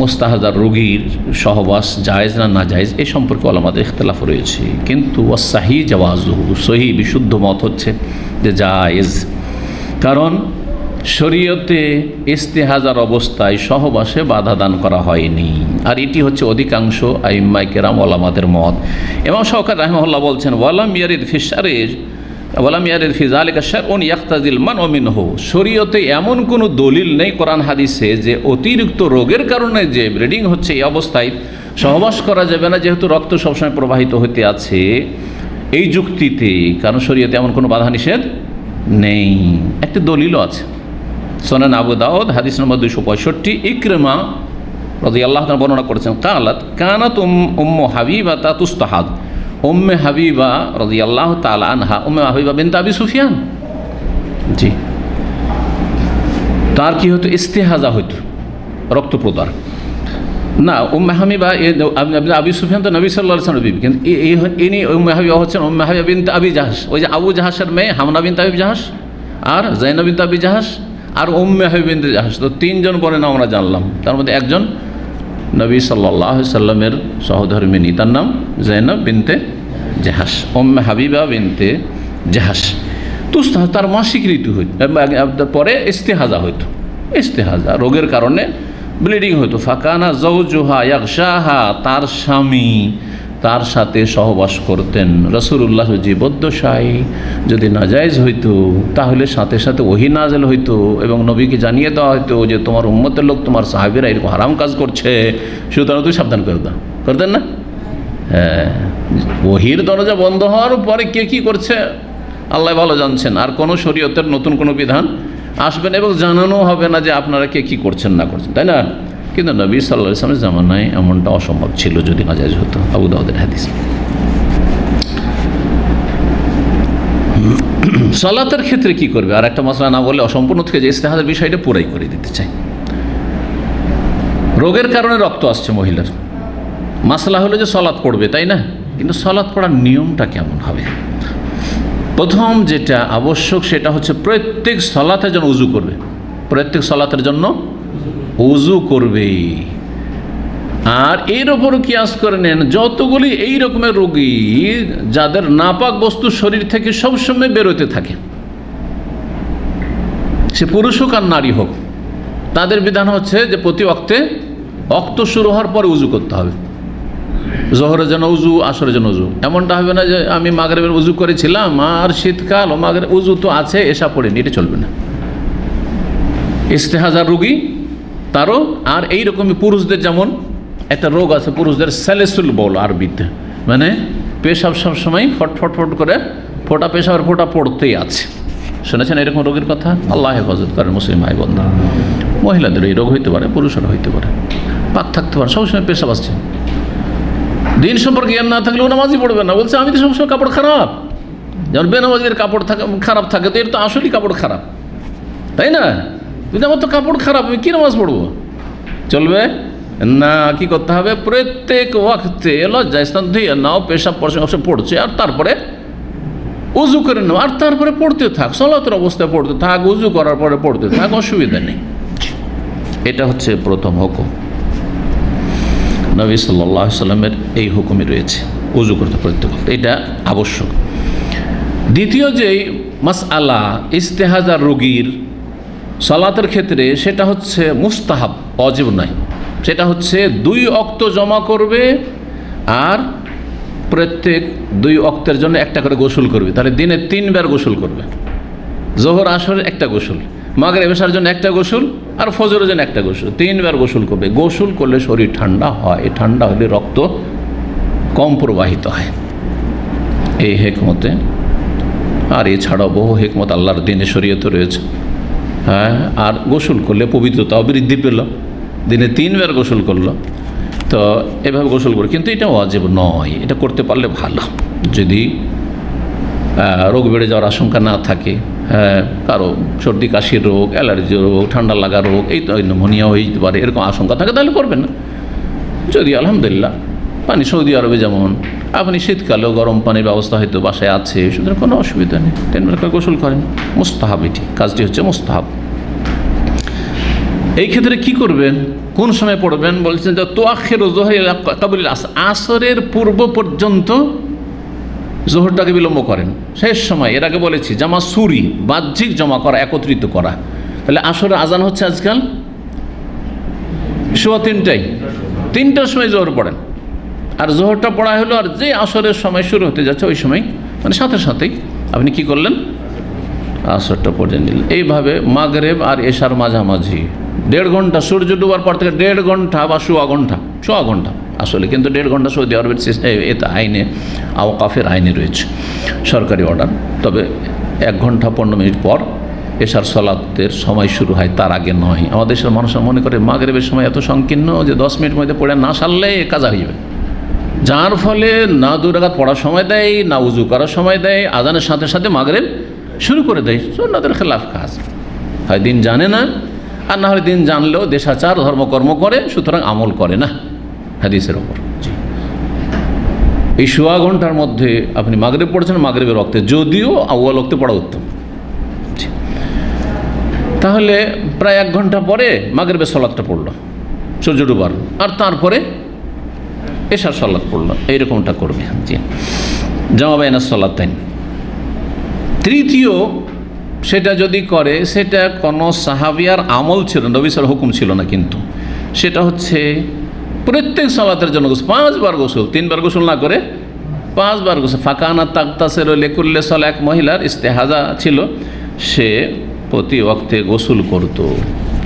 মুস্তাহাজার রোগীর সহবাস জায়েজ না জায়েজ এই সম্পর্কে ওলামাদের ইখতিলাফ রয়েছে, কিন্তু ওয়াসাহি জাওয়াজুহু, সহি বিশুদ্ধ মত হচ্ছে যে জায়েজ। কারণ শরীয়তে ইস্তেহাজার অবস্থায় সহবাসে বাধা দান করা হয়নি, আর এটি হচ্ছে অধিকাংশ আইম্মায়ে কেরাম ওলামাদের মত। ইমাম শাওকাত রাহিমাহুল্লাহ বলছেন ওয়ালাম ইয়ারিদ ফি যালিকা শারউন ইয়াক্তাজিল মানউ মিনহু, শরীয়তে এমন কোনো দলিল নেই কোরআন হাদিসে যে অতিরিক্ত রোগের কারণে যে ব্লিডিং হচ্ছে এই অবস্থায় সহবাস করা যাবে না, যেহেতু রক্ত সবসময় প্রবাহিত হতে আছে এই যুক্তিতে। কারণ শরীয়তে এমন কোনো বাধা নিষেধ নেই। একটি দলিলও আছে, সুনান আবু দাউদ হাদিস নম্বর 265, ইকরিমা রাদিয়াল্লাহু তাআলা বর্ণনা করেছেন কানাত উম্মু হাবিবা তুস্তাহাদ, উম্মে হাবিবা রাদিয়াল্লাহু তাআলা আনহা, উম্মে হাবিবা বিনত আবি সুফিয়ান, জি, তার কি হতো ইস্তেহাজা হইতো, রক্ত প্রদার না। উম্মে হাবিবা আবি সুফিয়ান তো নবী সাল্লাল্লাহু আলাইহি ওয়াসাল্লাম বিবি, কিন্তু ইনি উম্মে হাবিবা হচ্ছেন উম্মে হাবিবা বিনত আবি জাহাশ, ওই যে আবু জাহাশের মেয়ে হামনা বিনত আবি জাহাশ, আর যায়নাব বিনত আবি জাহাশ, আর উম্মে হাবিবা বিনত জাহাশ। তো তিনজন পরে না আমরা জানলাম, তার মধ্যে একজন নবী সাল্লাল্লাহু আলাইহি সাল্লামের সহধর্মিনী, তার নাম যায়নাব বিনতে জাহাশ, উম্মে হাবিবা বিনতে জাহাশ। তো তার মাসিক ঋতু হইত, পরে ইস্তেহাজা হইতো, ইস্তেহাজা রোগের কারণে ব্লিডিং হইতো। ফাকানা যাওজুহা ইয়াগশাহা, তার স্বামী তার সাথে সহবাস করতেন। রাসূলুল্লাহ জীবদ্দশায় যদি নাজায়েজ হইতো তাহলে সাথে সাথে ওহী নাযিল হইতো এবং নবীকে জানিয়ে দেওয়া হইতো যে তোমার উম্মতের লোক, তোমার সাহাবীরা এরকম হারাম কাজ করছে, সুতরাং তুই সাবধান করে দাও, করতেন না? হ্যাঁ, ওহীর দরজা বন্ধ হওয়ার পরে কে কী করছে আল্লাহ ভালো জানছেন, আর কোনো শরীয়তের নতুন কোনো বিধান আসবে না এবং জানানো হবে না যে আপনারা কে কী করছেন না করছেন, তাই না? কিন্তু নবী সাল্লাল্লাহু আলাইহি ওয়াসাল্লামের জামানায় এমনটা অসম্ভব ছিল যদি নাজায়েজ হতো। আবু দাউদের হাদিস। সালাতের ক্ষেত্রে কি করবে? আর একটা মশলা না বলে অসম্পূর্ণ থেকে যে ইস্তেহাজার বিষয়টা পুরাই করে দিতে চাই। রোগের কারণে রক্ত আসছে মহিলার, মাসলা হলো যে সালাত পড়বে, তাই না? কিন্তু সালাত পড়ার নিয়মটা কেমন হবে? প্রথম যেটা আবশ্যক সেটা হচ্ছে প্রত্যেক সালাতের জন্য উজু করবে, প্রত্যেক সালাতের জন্য উজু করবে। আর এর ওপর কিয়াস করে নেন যতগুলি এই রকমের রোগী যাদের নাপাক বস্তু শরীর থেকে সবসময় বেরোতে থাকে, সে পুরুষ হোক আর নারী হোক, তাদের বিধান হচ্ছে যে প্রতি ওয়াক্ত শুরু হওয়ার পরে উজু করতে হবে। জোহরের জন্য উজু, আসরের জন্য উজু, এমনটা হবে না যে আমি মাগরিবের উজু করেছিলাম আর শীতকাল ও মাগরিব উজু তো আছে এসা পড়েনি, এটা চলবে না। ইস্তেহাজার রোগী তারও, আর এইরকমই পুরুষদের যেমন একটা রোগ আছে পুরুষদের, স্যালেসুল বল আরবিতে, মানে পেশাব সবসময় ফটফট করে ফোঁটা, পেশাবের ফোঁটা পড়তেই আছে। শুনেছেন এরকম রোগের কথা? আল্লাহ হেফাজত করেন মুসলিম ভাই বোনরা। মহিলাদের এই রোগ হইতে পারে, পুরুষেরও হইতে পারে, পাক থাকতে পারে, সবসময় পেশাব আসছে। দিন সম্পর্কে জ্ঞান না থাকলেও নামাজই পড়বে না, বলছে আমি তো সবসময় কাপড় খারাপ। যেমন বেনামাজিদের কাপড় খারাপ থাকে, তো এর তো আসলেই কাপড় খারাপ, তাই না? যদি আমার তো কাপড় খারাপ, আমি কী নামাজ পড়বো? চলবে না। কি করতে হবে? প্রত্যেক ওয়াক্তে লজ্জাস্থান ধুয়ে নাও, পেশাব পড়ছে, আর তারপরে উজু করে নাও, আর তারপরে পড়তে থাক, সালাতের অবস্থায় পড়তে থাক, উজু করার পরে পড়তে থাক, অসুবিধা নেই। এটা হচ্ছে প্রথম হুকুম। নবী সাল্লাল্লাহু আলাইহি সাল্লামের এই হুকুমই রয়েছে, উজু করতে প্রত্যেক, এটা আবশ্যক। দ্বিতীয় যে মাসআলা ইস্তেহাজার রোগীর সালাতের ক্ষেত্রে, সেটা হচ্ছে মুস্তাহাব, ওয়াজিব নয়। সেটা হচ্ছে 2 ওয়াক্ত জমা করবে আর প্রত্যেক 2 ওয়াক্তের জন্য একটা করে গোসল করবে। তাহলে দিনে 3 বার গোসল করবে। জোহর আসরের একটা গোসল, মাগরিব এশার জন্য একটা গোসল, আর ফজরের জন্য একটা গোসল, 3 বার গোসল করবে। গোসল করলে শরীর ঠান্ডা হয়, ঠান্ডা হলে রক্ত কম প্রবাহিত হয়, এই হিকমতে। আর এছাড়াও বহু হিকমত আল্লাহর দিনে শরীয়তে রয়েছে। হ্যাঁ, আর গোসল করলে পবিত্রতাও বৃদ্ধি পেল, দিনে 3 বার গোসল করলো, তো এভাবে গোসল করে। কিন্তু এটা ওয়াজিব নয়, এটা করতে পারলে ভালো, যদি রোগ বেড়ে যাওয়ার আশঙ্কা না থাকে। হ্যাঁ, কারো সর্দি কাশির রোগ, অ্যালার্জি রোগ, ঠান্ডা লাগা রোগ, এই তো নিউমোনিয়া হয়ে যেতে পারে, এরকম আশঙ্কা থাকে, তাহলে করবেন না। যদি আলহামদুলিল্লাহ পানি সৌদি আরবে যেমন আপনি শীতকালেও গরম পানির ব্যবস্থা হয়তো বাসায় আছে, সুতরাং কোনো অসুবিধা নেই, 3 বার করে গোসল করেন। মুস্তাহাব, এটি কাজটি হচ্ছে মুস্তাহাব। এই ক্ষেত্রে কি করবেন, কোন সময় পড়বেন? বলছেন যে তোয়াখির জোহর কাবুল আসরের পূর্ব পর্যন্ত জোহরটাকে বিলম্ব করেন, শেষ সময়। এর আগে বলেছি জামা সুরি, বাহ্যিক জমা করা, একত্রিত করা। তাহলে আসরে আজান হচ্ছে আজকাল সোয়া 3টার সময় জোহর পড়েন, আর জোহরটা পড়া হলো, আর যে আসরের সময় শুরু হতে যাচ্ছে ওই সময় মানে সাথে সাথেই আপনি কি করলেন, আসরটা পড়ে নিলেন। এইভাবে মাগরিব আর এশার মাঝামাঝি 1.5 ঘন্টা, সূর্য ডুবার পর থেকে 1.5 ঘন্টা বা সোয়া ঘন্টা আসলে, কিন্তু 1.5 ঘন্টা সৌদি আরবের এতে আইনে, আওকাফের আইনে রয়েছে সরকারি অর্ডার। তবে 1 ঘন্টা 15 মিনিট পর এশার সালাতের সময় শুরু হয়, তার আগে নয়। আমাদের দেশের মানুষরা মনে করে মাগরিবের সময় এত সংকীর্ণ যে 10 মিনিট মধ্যে পড়ে না সারলে কাজা হইবে, যার ফলে না 2 রাকাত পড়ার সময় দেয়, না উজু করার সময় দেয়, আজানের সাথে সাথে মাগরিব শুরু করে দেয়। সুন্নাতের খেলাফ কাজ, হয় দিন জানে না, আর না হলে দিন জানলেও দেশাচার ধর্মকর্ম করে, সুতরাং আমল করে না হাদিসের ওপর। এই সোয়া ঘন্টার মধ্যে আপনি মাগরিব পড়ছেন, মাগরিবের ওয়াক্তে, যদিও আউয়াল ওয়াক্তে পড়া উত্তম। তাহলে প্রায় 1 ঘন্টা পরে মাগরিবের সালাতটা পড়লো সূর্য ডুবার, আর তারপরে এশার সালাত পড়লো, এইরকমটা করবে। জি, জামা বাইনাস সালাতাইন। তৃতীয়, সেটা যদি করে, সেটা কোনো সাহাবিয়ার আমল ছিল, নবী সাল্লাল্লাহু আলাইহি ওয়াসাল্লাম হুকুম ছিল না, কিন্তু সেটা হচ্ছে প্রত্যেক সালাতের জন্য 5 বার গোসল, 3 বার গোসল না করে 5 বার গোসল। ফাকানা তাগতাসির লিকুল্লি সালাত, এক মহিলার ইস্তেহাজা ছিল, সে প্রতি ওয়াক্তে গোসল করত।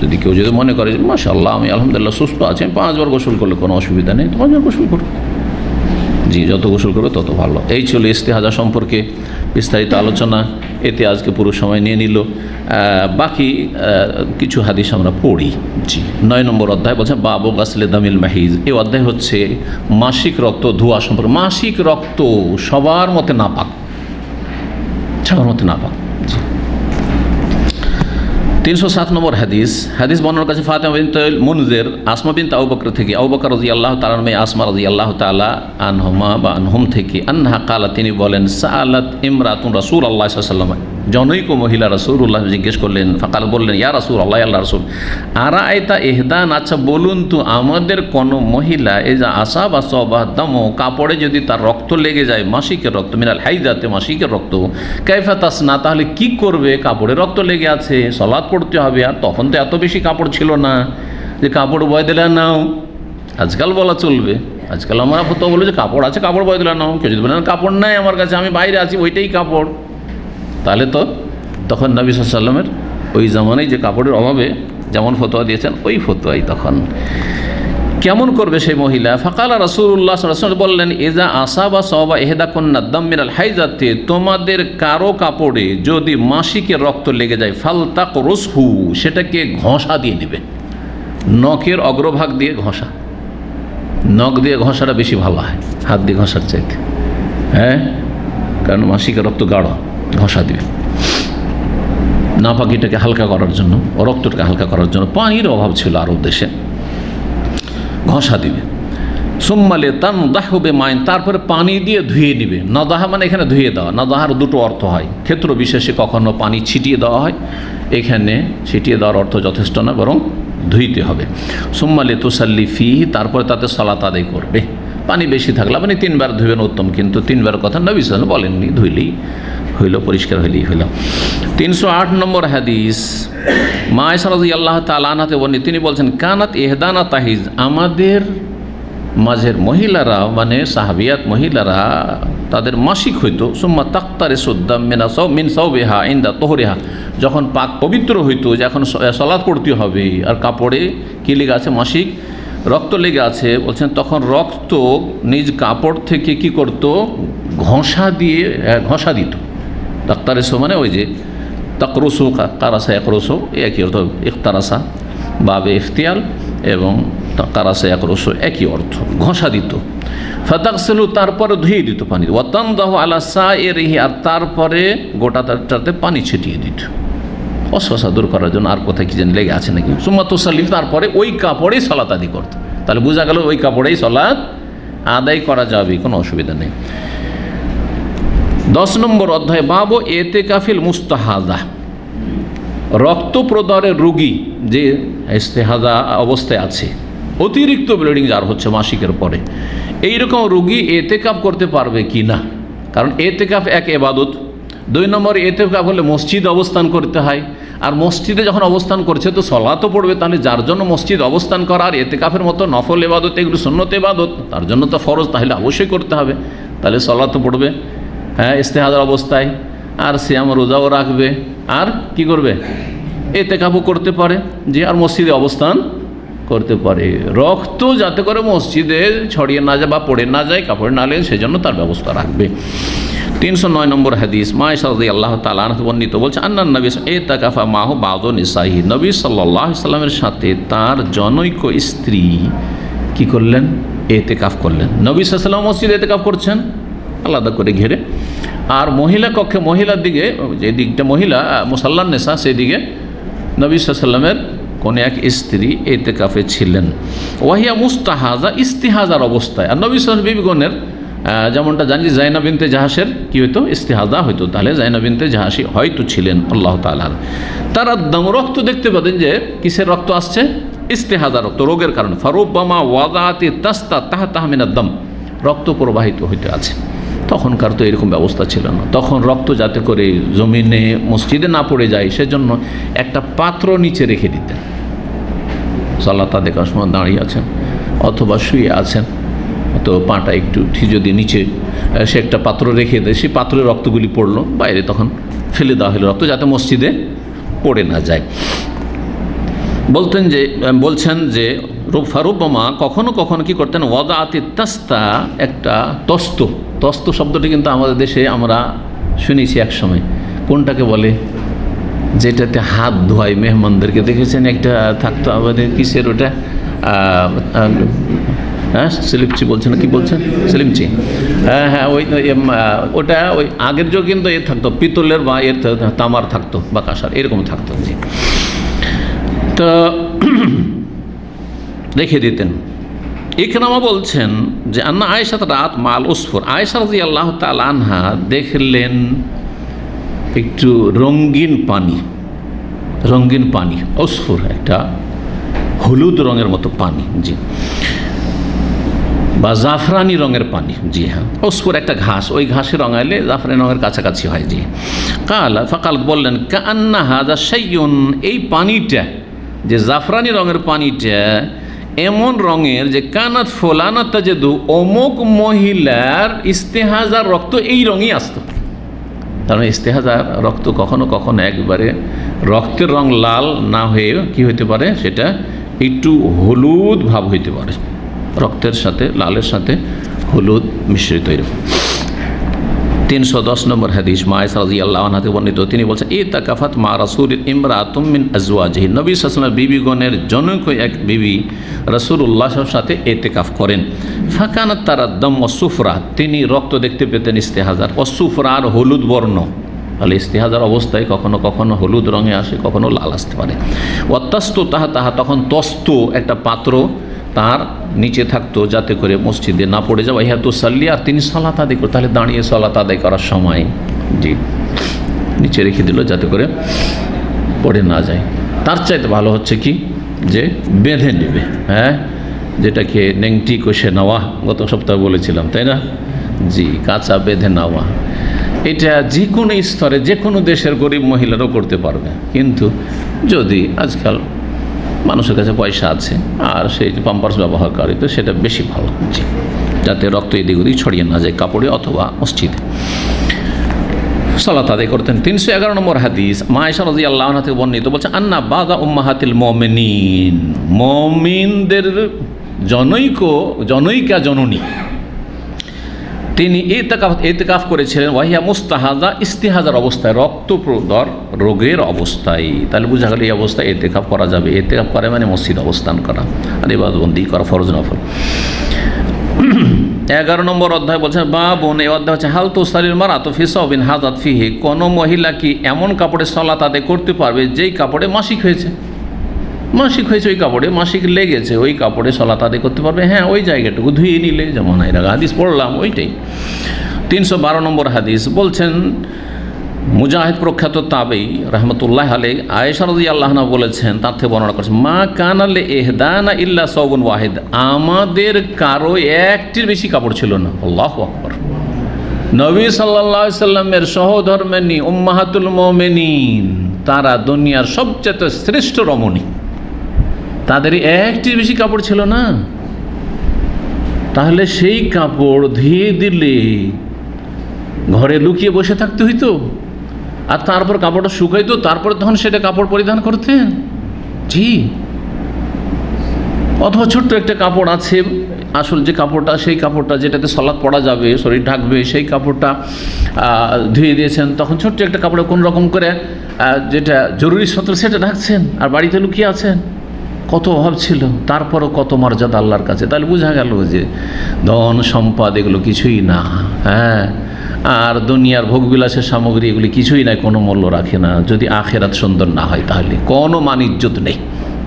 যদি কেউ যদি মনে করে মাশাআল্লাহ আমি আলহামদুলিল্লাহ সুস্থ আছি, 5 বার গোসল করলে কোনো অসুবিধা নেই, 5 বার গোসল করো। জি, যত গোসল করবে তত ভালো। এই ছিল ইস্তেহাজা সম্পর্কে বিস্তারিত আলোচনা, এতে আজকে পুরো সময় নিয়ে নিল। বাকি কিছু হাদিস আমরা পড়ি। জি, 9 নম্বর অধ্যায় বলছে বাবু গাসলে দামিল মাহিজ। এই অধ্যায় হচ্ছে মাসিক রক্ত ধোয়া সম্পর্কে। মাসিক রক্ত সবার মতে নাপাক, সবার মতে নাপাক। জি, 307 নম্বর হাদিস বর্ণনার কাছে ফাতেমা বিনত মুনজির, আসমা বিনত আবু বকর থেকে, আবু বকর রাদিয়াল্লাহু তাআলা আনহা, আসমা রাদিয়াল্লাহু তাআলা আনহুমা বা আনহুম থেকে, আনহা কালা, তিনি বলেন, সাআলাত ইমরাতুন রাসূলুল্লাহ সাল্লাল্লাহু আলাইহি ওয়াসাল্লাম, জনৈক মহিলা রাসূলুল্লাহ জিজ্ঞেস করলেন, ফাকাল, বললেন, ইয়া রাসূলুল্লাহ, আল্লাহর রাসূল, আরাআইতা ইহদান, আচ্ছা বলুন তো, আমাদের কোন মহিলা এজা আসাবা সাবা দাম, কাপড়ে যদি তার রক্ত লেগে যায়, মাসিকের রক্ত, মিনাল হাইদাতে, মাসিকের রক্ত, কাইফা তাসনা, তাহলে কি করবে? কাপড়ে রক্ত লেগে আছে, সালাত পড়তে হবে। আর তখন তো এত বেশি কাপড় ছিল না যে কাপড় বয় দিলে নাও, আজকাল বলা চলবে। আজকাল আমরা তো বলি যে কাপড় আছে, কাপড় বয় দিলে নাও। কেউ যদি বলেন কাপড় নাই আমার কাছে, আমি বাইরে আছি, ওইটাই কাপড়, তাহলে তো তখন নবী সাল্লাল্লাহু আলাইহি ওয়াসাল্লামের ওই জামানায় যে কাপড়ের অভাবে যেমন ফতোয়া দিয়েছেন, ওই ফতোয়াই তখন। কেমন করবে সেই মহিলা? ফাকালা রাসূলুল্লাহ সাল্লাল্লাহু আলাইহি ওয়াসাল্লাম, বললেন, ইজা আসাবা সাওবা ইহদাকুন্না দাম মিনাল হাইজাতি, তোমাদের কারো কাপড়ে যদি মাসিকের রক্ত লেগে যায়, ফালতাকরুসহু, সেটাকে ঘষা দিয়ে নেবে। নখের অগ্রভাগ দিয়ে ঘষা, নখ দিয়ে ঘষাটা বেশি ভালো হয় হাত দিয়ে ঘষার চাইতে, হ্যাঁ, কারণ মাসিকের রক্ত গাঢ়, ঘষা দিবে। নাপাকিটাকে হালকা করার জন্য, রক্তটাকে হালকা করার জন্য, পানির অভাব ছিল আরব দেশে, ঘষা দিবে। সুম্মালে তান দাহবে মাইন, তারপরে পানি দিয়ে ধুয়ে নিবে। নাদাহা মানে এখানে ধুয়ে দেওয়া, নাদাহার দুটো অর্থ হয়, ক্ষেত্র বিশেষে কখনো পানি ছিটিয়ে দেওয়া হয়, এখানে ছিটিয়ে দেওয়ার অর্থ যথেষ্ট না, বরং ধুইতে হবে। সুম্মালে তুসাল্লি ফি, তারপরে তাতে সালাত আদায় করবে। পানি বেশি থাকলে আপনি 3 বার ধুবেন উত্তম, কিন্তু 3 বার কথা নবী সাল্লাল্লাহু আলাইহি ওয়াসাল্লাম বলেননি, ধুইলেই হইল, পরিষ্কার হইলেই হইল। 308 নম্বর হাদিস, মা আয়েশা রাদিয়াল্লাহু তাআলা আনহা থেকে বর্ণিত, তিনি বলছেন, কানাত ইহদানা তাহিজ, আমাদের মাঝের মহিলারা, মানে সাহাবিয়াত মহিলারা, তাদের মাসিক হইতো, সুম্মা তাক্তারে সুদ্দাম মিন সাওবিহা ইনদা তোহরিহা, যখন পাক পবিত্র হইতো, যে এখন সালাত পড়তে হবে আর কাপড়ে কি লেগে আছে, মাসিক রক্ত লেগে আছে, বলছেন তখন রক্ত নিজ কাপড় থেকে কি করত, ঘষা দিয়ে ঘষা দিত। তাক্তারেসো মানে ওই যে তাকরুসু, কারাসা একরসো, একই অর্থ, ইখতারাসা বাবে ইফতিয়াল এবং কারাসা একরসো একই অর্থ, ঘষা দিত। ফাতাকসেলু, তারপরে ধুয়ে দিত পানি, ওয়াতানদাহু আলা সাইরিহি, আর তারপরে গোটাটাতে পানি ছিটিয়ে দিত, অস্বসা দূর করার জন্য, আর কোথায় কি যেন লেগে আছে নাকি। সুম্মা তুসাল্লি, তারপরে ওই কাপড়েই সালাত আদায় করত। তাহলে বোঝা গেল ওই কাপড়েই সালাত আদায় করা যাবে, কোনো অসুবিধা নেই। 10 নম্বর অধ্যায় বাবু এতেকাফিল মুস্তাহাজা, রক্ত প্রদাহের রোগী, যে ইস্তেহাজা অবস্থায় আছে, অতিরিক্ত ব্লিডিং যার হচ্ছে মাসিকের পরে, এইরকম রোগী এতেকাফ করতে পারবে কি না? কারণ এতেকাফ এক ইবাদত। 2 নম্বর, এতেকাফ হলে মসজিদে অবস্থান করতে হয়, আর মসজিদে যখন অবস্থান করছে তো সলাতও পড়বে, তাহলে যার জন্য মসজিদ অবস্থান করা আর এতেকাফের মতো নফল ইবাদত, এগুলো সুন্নত ইবাদত, তার জন্য তো ফরজ, তাহলে অবশ্যই করতে হবে, তাহলে সলাতও পড়বে হ্যাঁ ইস্তেহাজার অবস্থায়, আর সিয়াম রোজাও রাখবে, আর কি করবে? এতেকাফও করতে পারে, যে আর মসজিদে অবস্থান করতে পারে। রক্ত যাতে করে মসজিদে ছড়িয়ে না যায় বা পড়ে না যায়, কাপড়ে না লাগে, সেজন্য তার ব্যবস্থা রাখবে। 309 নম্বর হাদিস, মা আয়েশা রাদিয়াল্লাহু তাআলা আনহা বর্ণিত, বলছে আন্নান নবী ইতাকাফা মাহু বাযু নিসাইহি, নবী সাল্লাল্লাহু আলাইহি সাল্লামের সাথে তার জনৈক স্ত্রী কি করলেন? এতেকাফ করলেন। নবী সাল্লাল্লাহু আলাইহি ওয়াসাল্লাম মসজিদে এতেকাফ করছেন আলাদা করে ঘিরে, আর মহিলা কক্ষে, মহিলার দিকে যে দিকটা মহিলা মুসাল্লান নেসা, সেই দিকে নবী সাল্লাল্লাহু আলাইহি ওয়াসাল্লামের কোন এক স্ত্রী এতেকাফে ছিলেন। ওয়াহিয়া মুস্তাহাজা, ইস্তিহাজার অবস্থায়। আর নবী সাল্লাল্লাহু আলাইহি ওয়াসাল্লাম বিবিগণের যেমনটা জানি জাইনাব বিনতে জাহাসের কি হইতো? ইস্তিহাজা হইতো, তাহলে জাইনাব বিনতে জাহাসি হয়তো ছিলেন আল্লাহ তাআলার। তারা রক্ত দেখতে পেতেন, যে কিসের রক্ত আসছে? ইস্তিহাজা রক্ত, রোগের কারণে। ফারুব্বামা ওয়াদাতি তাস্তা তাহতাহা মিনাদ দাম, রক্ত প্রবাহিত হইতে আছে। তখনকার তো এরকম ব্যবস্থা ছিল না, তখন রক্ত যাতে করে জমিনে মসজিদে না পড়ে যায় সেজন্য একটা পাত্র নিচে রেখে দিতেন। সালাত দেখার সময় দাঁড়িয়ে আছেন অথবা শুয়ে আছেন, তো পাটা একটু যদি নিচে সে একটা পাত্র রেখে দেয়, সেই পাত্রের রক্তগুলি পড়লো বাইরে, তখন ফেলে দেওয়া হলো রক্ত, যাতে মসজিদে পড়ে না যায়। বলছেন যে ফারুব্বামা কখনো কখনো কি করতেন? ওয়াদাতি তাস্তা, একটা তস্ত শব্দটি কিন্তু আমাদের দেশে আমরা শুনেছি এক সময়। কোনটাকে বলে? যেটাতে হাত ধোয় মেহমানদেরকে, দেখেছেন একটা থাকতো আমাদের, কিসের ওটা, হ্যাঁ সিলিপচি বলছেন না, কি বলছেন? সিলিমচি, হ্যাঁ হ্যাঁ, ওটা ওই আগের যুগে কিন্তু এর থাকতো, পিতলের বা এর তামার থাকতো বা কাঁসার, এরকম থাকতো। জি, তো রেখে দিতেন। ইকরামা বলছেন যে আন্না আয়েশা রাত মাল উসফুর, আয়েশা রাদিয়াল্লাহু তাআলা আনহা দেখলেন একটু রঙিন পানি, উসফুর একটা হলুদ রঙের মতো পানি, জি, বা জাফরানি রঙের পানি, জি হ্যাঁ। উসফুর একটা ঘাস, ওই ঘাসে রঙাইলে জাফরানি রঙের কাছাকাছি হয়, জি। ফাকাল বললেন কাআন্না হাযা শাইউন, এই পানিটা, যে জাফরানি রঙের পানিটা এমন রঙের যে কানাত ফোলানা তাজেদু, অমুক মহিলার ইস্তেহাজার রক্ত এই রঙই আসতো। কারণ ইস্তেহাজার রক্ত কখনো কখনো একবারে রক্তের রং লাল না হয়ে কি হইতে পারে? সেটা একটু হলুদ ভাব হইতে পারে, রক্তের সাথে লালের সাথে হলুদ মিশ্রিত এরকম। 310 নম্বর হাদিস, মা আয়েশা রাদিয়াল্লাহু আনহা থেকে বর্ণিত, তিনি বলছেন ইতাকাফাত মা রাসূল ইমরাতুম মিন আজওয়াজিহি, নবী সাল্লাল্লাহু আলাইহি ওয়াসাল্লাম বিবিগণের জনৈক এক বিবি রাসূলুল্লাহ সাল্লাল্লাহু আলাইহি ওয়াসাল্লামের সাথে ইতিকাফ করেন। ফাকানাত তারাদ্দাম ওয়া সুফরা, তিনি রক্ত দেখতে পেতেন ইস্তেহাজার, ও সুফরা আর হলুদ বর্ণ, তাহলে ইস্তেহাজার অবস্থায় কখনো কখনো হলুদ রঙে আসে, কখনো লাল আসতে পারে। ওয়াত্তাস্তু তাহা, তখন তস্তু একটা পাত্র তার নিচে থাকতো, যাতে করে মসজিদে না পড়ে যাওয়া। ইহা তো সাল্লি, আর তিনি সালাত আদায় করতেন, তাহলে দাঁড়িয়ে সালাত আদায় করার সময় জি নিচে রেখে দিল, যাতে করে পড়ে না যায়। তার চাইতে ভালো হচ্ছে কি, যে বেঁধে নেবে, হ্যাঁ, যেটাকে নেংটি কষে নেওয়া গত সপ্তাহে বলেছিলাম, তাই না? জি, কাঁচা বেঁধে নেওয়া, এটা যে কোনো স্তরে যে কোনো দেশের গরিব মহিলারাও করতে পারবে, কিন্তু যদি আজকাল মানুষের কাছে পয়সা আছে আর সেই পাম্পার্স ব্যবহার করে, তো সেটা বেশি ভালো, জি, যাতে রক্ত এদিক ওদিক ছড়িয়ে না যায় কাপড়ে অথবা মসজিদে। সালাত আদায় করতেন। 311 নম্বর হাদিস, মা আয়েশা রাদিয়াল্লাহু আনহা থেকে বর্ণিত, বলছে আন্না বাযা উম্মাহাতিল মুমিনিন, মুমিনদের জনৈকা জননী, তিনি ইতিকাফ করেছিলেন। ওয়াহিয়া মুস্তাহাজা, ইস্তিহাজার অবস্থায়, রক্তপ্রদর রোগের অবস্থায়। তাহলে বোঝা গেল এই অবস্থায় ইতিকাফ করা যাবে। ইতিকাফ করে মানে মসজিদ অবস্থান করা আর ইবাদতবন্দি করা, ফরজ নফল। 11 নম্বর অধ্যায় বলছে বাবুন, এই অধ্যায় হচ্ছে হাল তুসালিল মারাতু ফি সাওবিন হাযাত ফিহি, কোন মহিলা কি এমন কাপড়ে সালাত আদায় করতে পারবে যেই কাপড়ে মাসিক হয়েছে, ওই কাপড়ে মাসিক লেগেছে, ওই কাপড়ে সালাত আদায় করতে পারবে? হ্যাঁ, ওই জায়গাটুকু ধুয়ে নিলে, যেমন এর আগে হাদিস পড়লাম ওইটাই। 312 নম্বর হাদিস বলছেন মুজাহিদ প্রখ্যাত তাবেঈ রাহমাতুল্লাহ আলাইহি আয়েশা রাদিয়াল্লাহু আনহা বলেছেন, তার থেকে বর্ণনা করেছেন, মা কানা লি ইহদানা ইল্লা সাওবুন ওয়াহিদ, আমাদের কারো একটির বেশি কাপড় ছিল না। আল্লাহু আকবার। নবী সাল্লাল্লাহু আলাইহি সাল্লামের সহধর্মিণী উম্মাহাতুল মুমিনিন, তারা দুনিয়ার সবচেয়ে শ্রেষ্ঠ রমণী, তাদের একটির বেশি কাপড় ছিল না। তাহলে সেই কাপড় ধুয়ে দিলে ঘরে লুকিয়ে বসে থাকতে হইতো, আর তারপর কাপড়টা শুকাইতো, তারপর তখন সেটা কাপড় পরিধান করতেন। জি। অথবা ছোট্ট একটা কাপড় আছে, আসল যে কাপড়টা, সেই কাপড়টা যেটাতে সালাত পড়া যাবে, শরীর ঢাকবে, সেই কাপড়টা ধুয়ে দিয়েছেন, তখন ছোট্ট একটা কাপড়ে কোন রকম করে যেটা জরুরি সত্র সেটা ঢাকছেন, আর বাড়িতে লুকিয়ে আছেন। কত অভাব ছিল, তারপরও কত মর্যাদা আল্লাহর কাছে। তাহলে বোঝা গেল যে ধন সম্পদ এগুলো কিছুই না, হ্যাঁ, আর দুনিয়ার ভোগবিলাসের সামগ্রী এগুলি কিছুই নাই, কোনো মূল্য রাখে না। যদি আখেরাত সুন্দর না হয় তাহলে কোনো মান ইজ্জত নেই,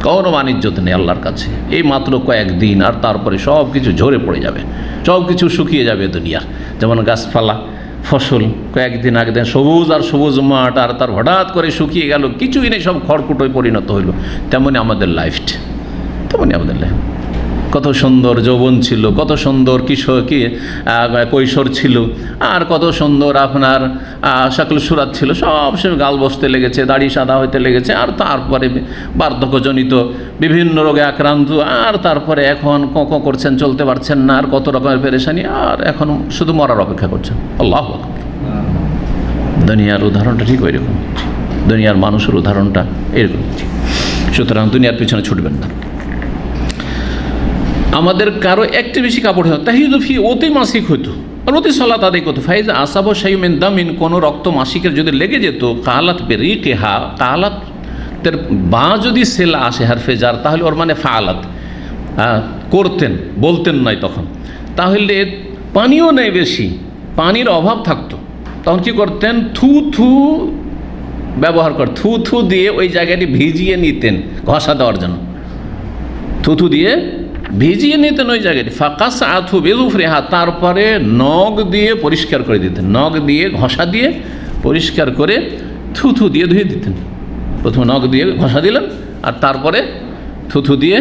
কোনো মান ইজ্জত নেই আল্লাহর কাছে। এই মাত্র কয়েকদিন, আর তারপরে সব কিছু ঝরে পড়ে যাবে, সব কিছু শুকিয়ে যাবে দুনিয়ার। যেমন গাছপালা, ফসল কয়েকদিন আগেদিন সবুজ আর সবুজ মাঠ, আর তার হঠাৎ করে শুকিয়ে গেল, কিছুই নেই, সব খড়কুটোয় পরিণত হইল। তেমনি আমাদের লাইফটা, তেমনি আমাদের লাইফ। কত সুন্দর যৌবন ছিল, কত সুন্দর কৈশোর ছিল, আর কত সুন্দর আপনার শাকল সুরাত ছিল, সব সে গাল বসতে লেগেছে, দাড়ি সাদা হইতে লেগেছে, আর তারপরে বার্ধক্যজনিত বিভিন্ন রোগে আক্রান্ত, আর তারপরে এখন কোঁকো করছেন, চলতে পারছেন না, আর কত রকমের পেরেশানি, আর এখন শুধু মরার অপেক্ষা করছেন। আল্লাহু আকবার। দুনিয়ার উদাহরণটা ঠিক ওই রকম, দুনিয়ার মানুষের উদাহরণটা এরকম। সুতরাং দুনিয়ার পিছনে ছুটবেন না। আমাদের কারো একটি বেশি কাপড় হতো, তাহিদুফি অতি মাসিক হতো, আর অতি সালাত আদায় করতো। ফাইজ আসাব শাইমিন দামিন, কোনো রক্ত মাসিকের যদি লেগে যেত, কালাত বেরি কেহা, কালাতের বা যদি সেলা আসে হারফেজার, তাহলে ওর মানে ফালাত করতেন, বলতেন নাই তখন। তাহলে পানিও নেই বেশি, পানির অভাব থাকতো, তখন কি করতেন, থু থু ব্যবহার কর, থু থু দিয়ে ওই জায়গাটি ভিজিয়ে নিতেন ঘষা দেওয়ার জন্য, থু থু দিয়ে ভিজিয়ে নিতেন ওই জায়গাটি। ফাঁকাস আথু বেজুফরেহা, তারপরে নখ দিয়ে পরিষ্কার করে দিতেন, নখ দিয়ে ঘষা দিয়ে পরিষ্কার করে থুথু দিয়ে ধুয়ে দিতেন। প্রথমে নখ দিয়ে ঘষা দিলেন, আর তারপরে থুথু দিয়ে।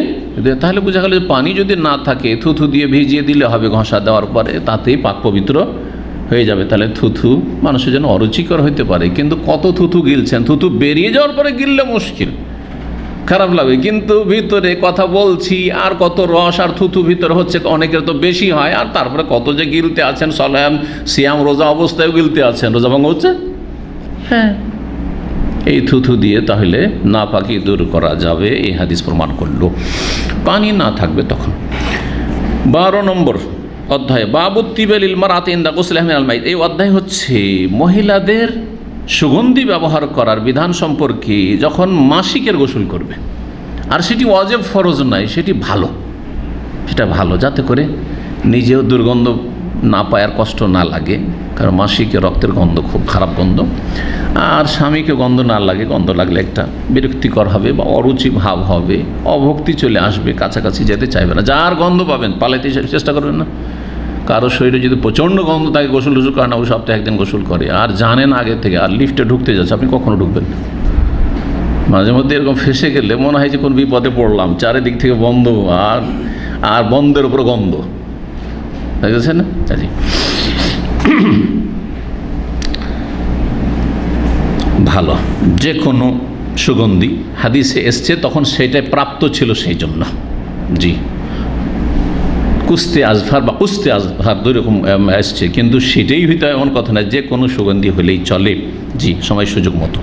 তাহলে বোঝা গেল যে পানি যদি না থাকে, থুথু দিয়ে ভিজিয়ে দিলে হবে, ঘষা দেওয়ার পরে তাতেই পাক পবিত্র হয়ে যাবে। তাহলে থুথু মানুষের জন্য অরুচিকর হইতে পারে, কিন্তু কত থুথু গিলছেন, থুথু বেরিয়ে যাওয়ার পরে গিললে মুশকিল, খারাপ লাগে, কিন্তু ভিতরে কথা বলছি, আর কত রস আর থুথু ভিতরে হচ্ছে, অনেকের তো বেশি হয়, আর তারপরে কত যে গিলতে আছেন, সলাম সিয়াম রোজা অবস্থায় গিলতে আছেন, রোজা ভঙ্গ হচ্ছে। হ্যাঁ, এই থুথু দিয়ে তাহলে নাপাকি দূর করা যাবে, এই হাদিস প্রমাণ করল। পানি না থাকবে তখন। 12 নম্বর অধ্যায়, বাবু তিবেলিল মারাতি ইনদা গুসলিহা মিনাল মাইত। এই অধ্যায় হচ্ছে মহিলাদের সুগন্ধি ব্যবহার করার বিধান সম্পর্কে যখন মাসিকের গোসল করবে, আর সেটি ওয়াজিব ফরজ নয়, সেটি ভালো, সেটা ভালো, যাতে করে নিজেও দুর্গন্ধ না পায়, আর কষ্ট না লাগে, কারণ মাসিকের রক্তের গন্ধ খুব খারাপ গন্ধ, আর স্বামীকে গন্ধ না লাগে, গন্ধ লাগলে একটা বিরক্তিকর হবে বা অরুচি ভাব হবে, অভক্তি চলে আসবে, কাছাকাছি যেতে চাইবে না। যার গন্ধ পাবেন পালাইতে চেষ্টা করবেন না। কারো শরীরে যদি প্রচণ্ড গন্ধ থাকে, গোসল টোসল করে না, ওই সপ্তাহে একদিন গোসল করে, আর জানেন আগে থেকে, আর লিফটে ঢুকতে যাচ্ছে, আপনি কখনো ঢুকবেন না। মাঝে মধ্যে এরকম ফেসে গেলে মনে হয় যে কোন বিপদে পড়লাম, চারিদিক থেকে বন্ধ, আর বন্ধের উপর গন্ধ, বুঝেছেন না? ভালো যে কোনো সুগন্ধি হাদিসে এসছে, তখন সেটাই প্রাপ্ত ছিল, সেই জন্য। জি, কুস্তে আজফার বা কুস্তে আজফার দুই রকম এসছে, কিন্তু সেটাই হয়তো এমন কথা না, যে কোনো সুগন্ধি হলেই চলে। জি, সময় সুযোগ মতো।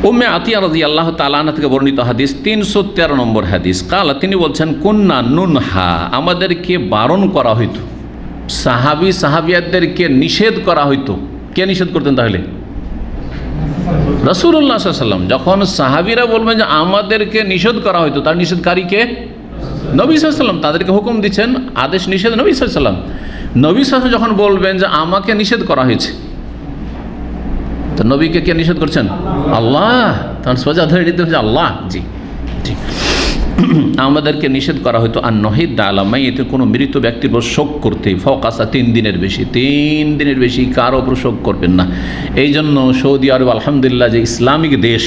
উম্মে আতিয়া রাদিয়াল্লাহু তাআলা আনহা থেকে বর্ণিত হাদিস, 313 নম্বর হাদিস। কালা, তিনি বলছেন, কুন্না নুনহা, আমাদেরকে বারণ করা হইতো, সাহাবিয়াদেরকে নিষেধ করা হইতো। কে নিষেধ করতেন তাহলে? রাসূলুল্লাহ সাল্লাল্লাহু আলাইহি ওয়াসাল্লাম। যখন সাহাবীরা বলবেন যে আমাদেরকে নিষেধ করা হইতো, তার নিষেধকারী কে? নবী সাল্লাল্লাহু আলাইহি ওয়াসাল্লাম। তাদেরকে হুকুম দিচ্ছেন, আদেশ নিষেধ নবী সাল্লাল্লাহু আলাইহি ওয়াসাল্লাম। নবী সাল্লাল্লাহু আলাইহি ওয়াসাল্লাম যখন বলবেন যে আমাকে নিষেধ করা হয়েছে, তো নবীকে কে নিষেধ করছেন? আল্লাহ। তখন সোজা ধরে নিতে হচ্ছে আল্লাহ। জি জি। আমাদেরকে নিষেধ করা হতো আর নহিদ আলামাই, এতে কোনো মৃত ব্যক্তির উপর শোক করতে ফকাসা 3 দিনের বেশি, 3 দিনের বেশি কারো উপর শোক করবেন না। এই জন্য সৌদি আরব আলহামদুলিল্লাহ যে ইসলামিক দেশ,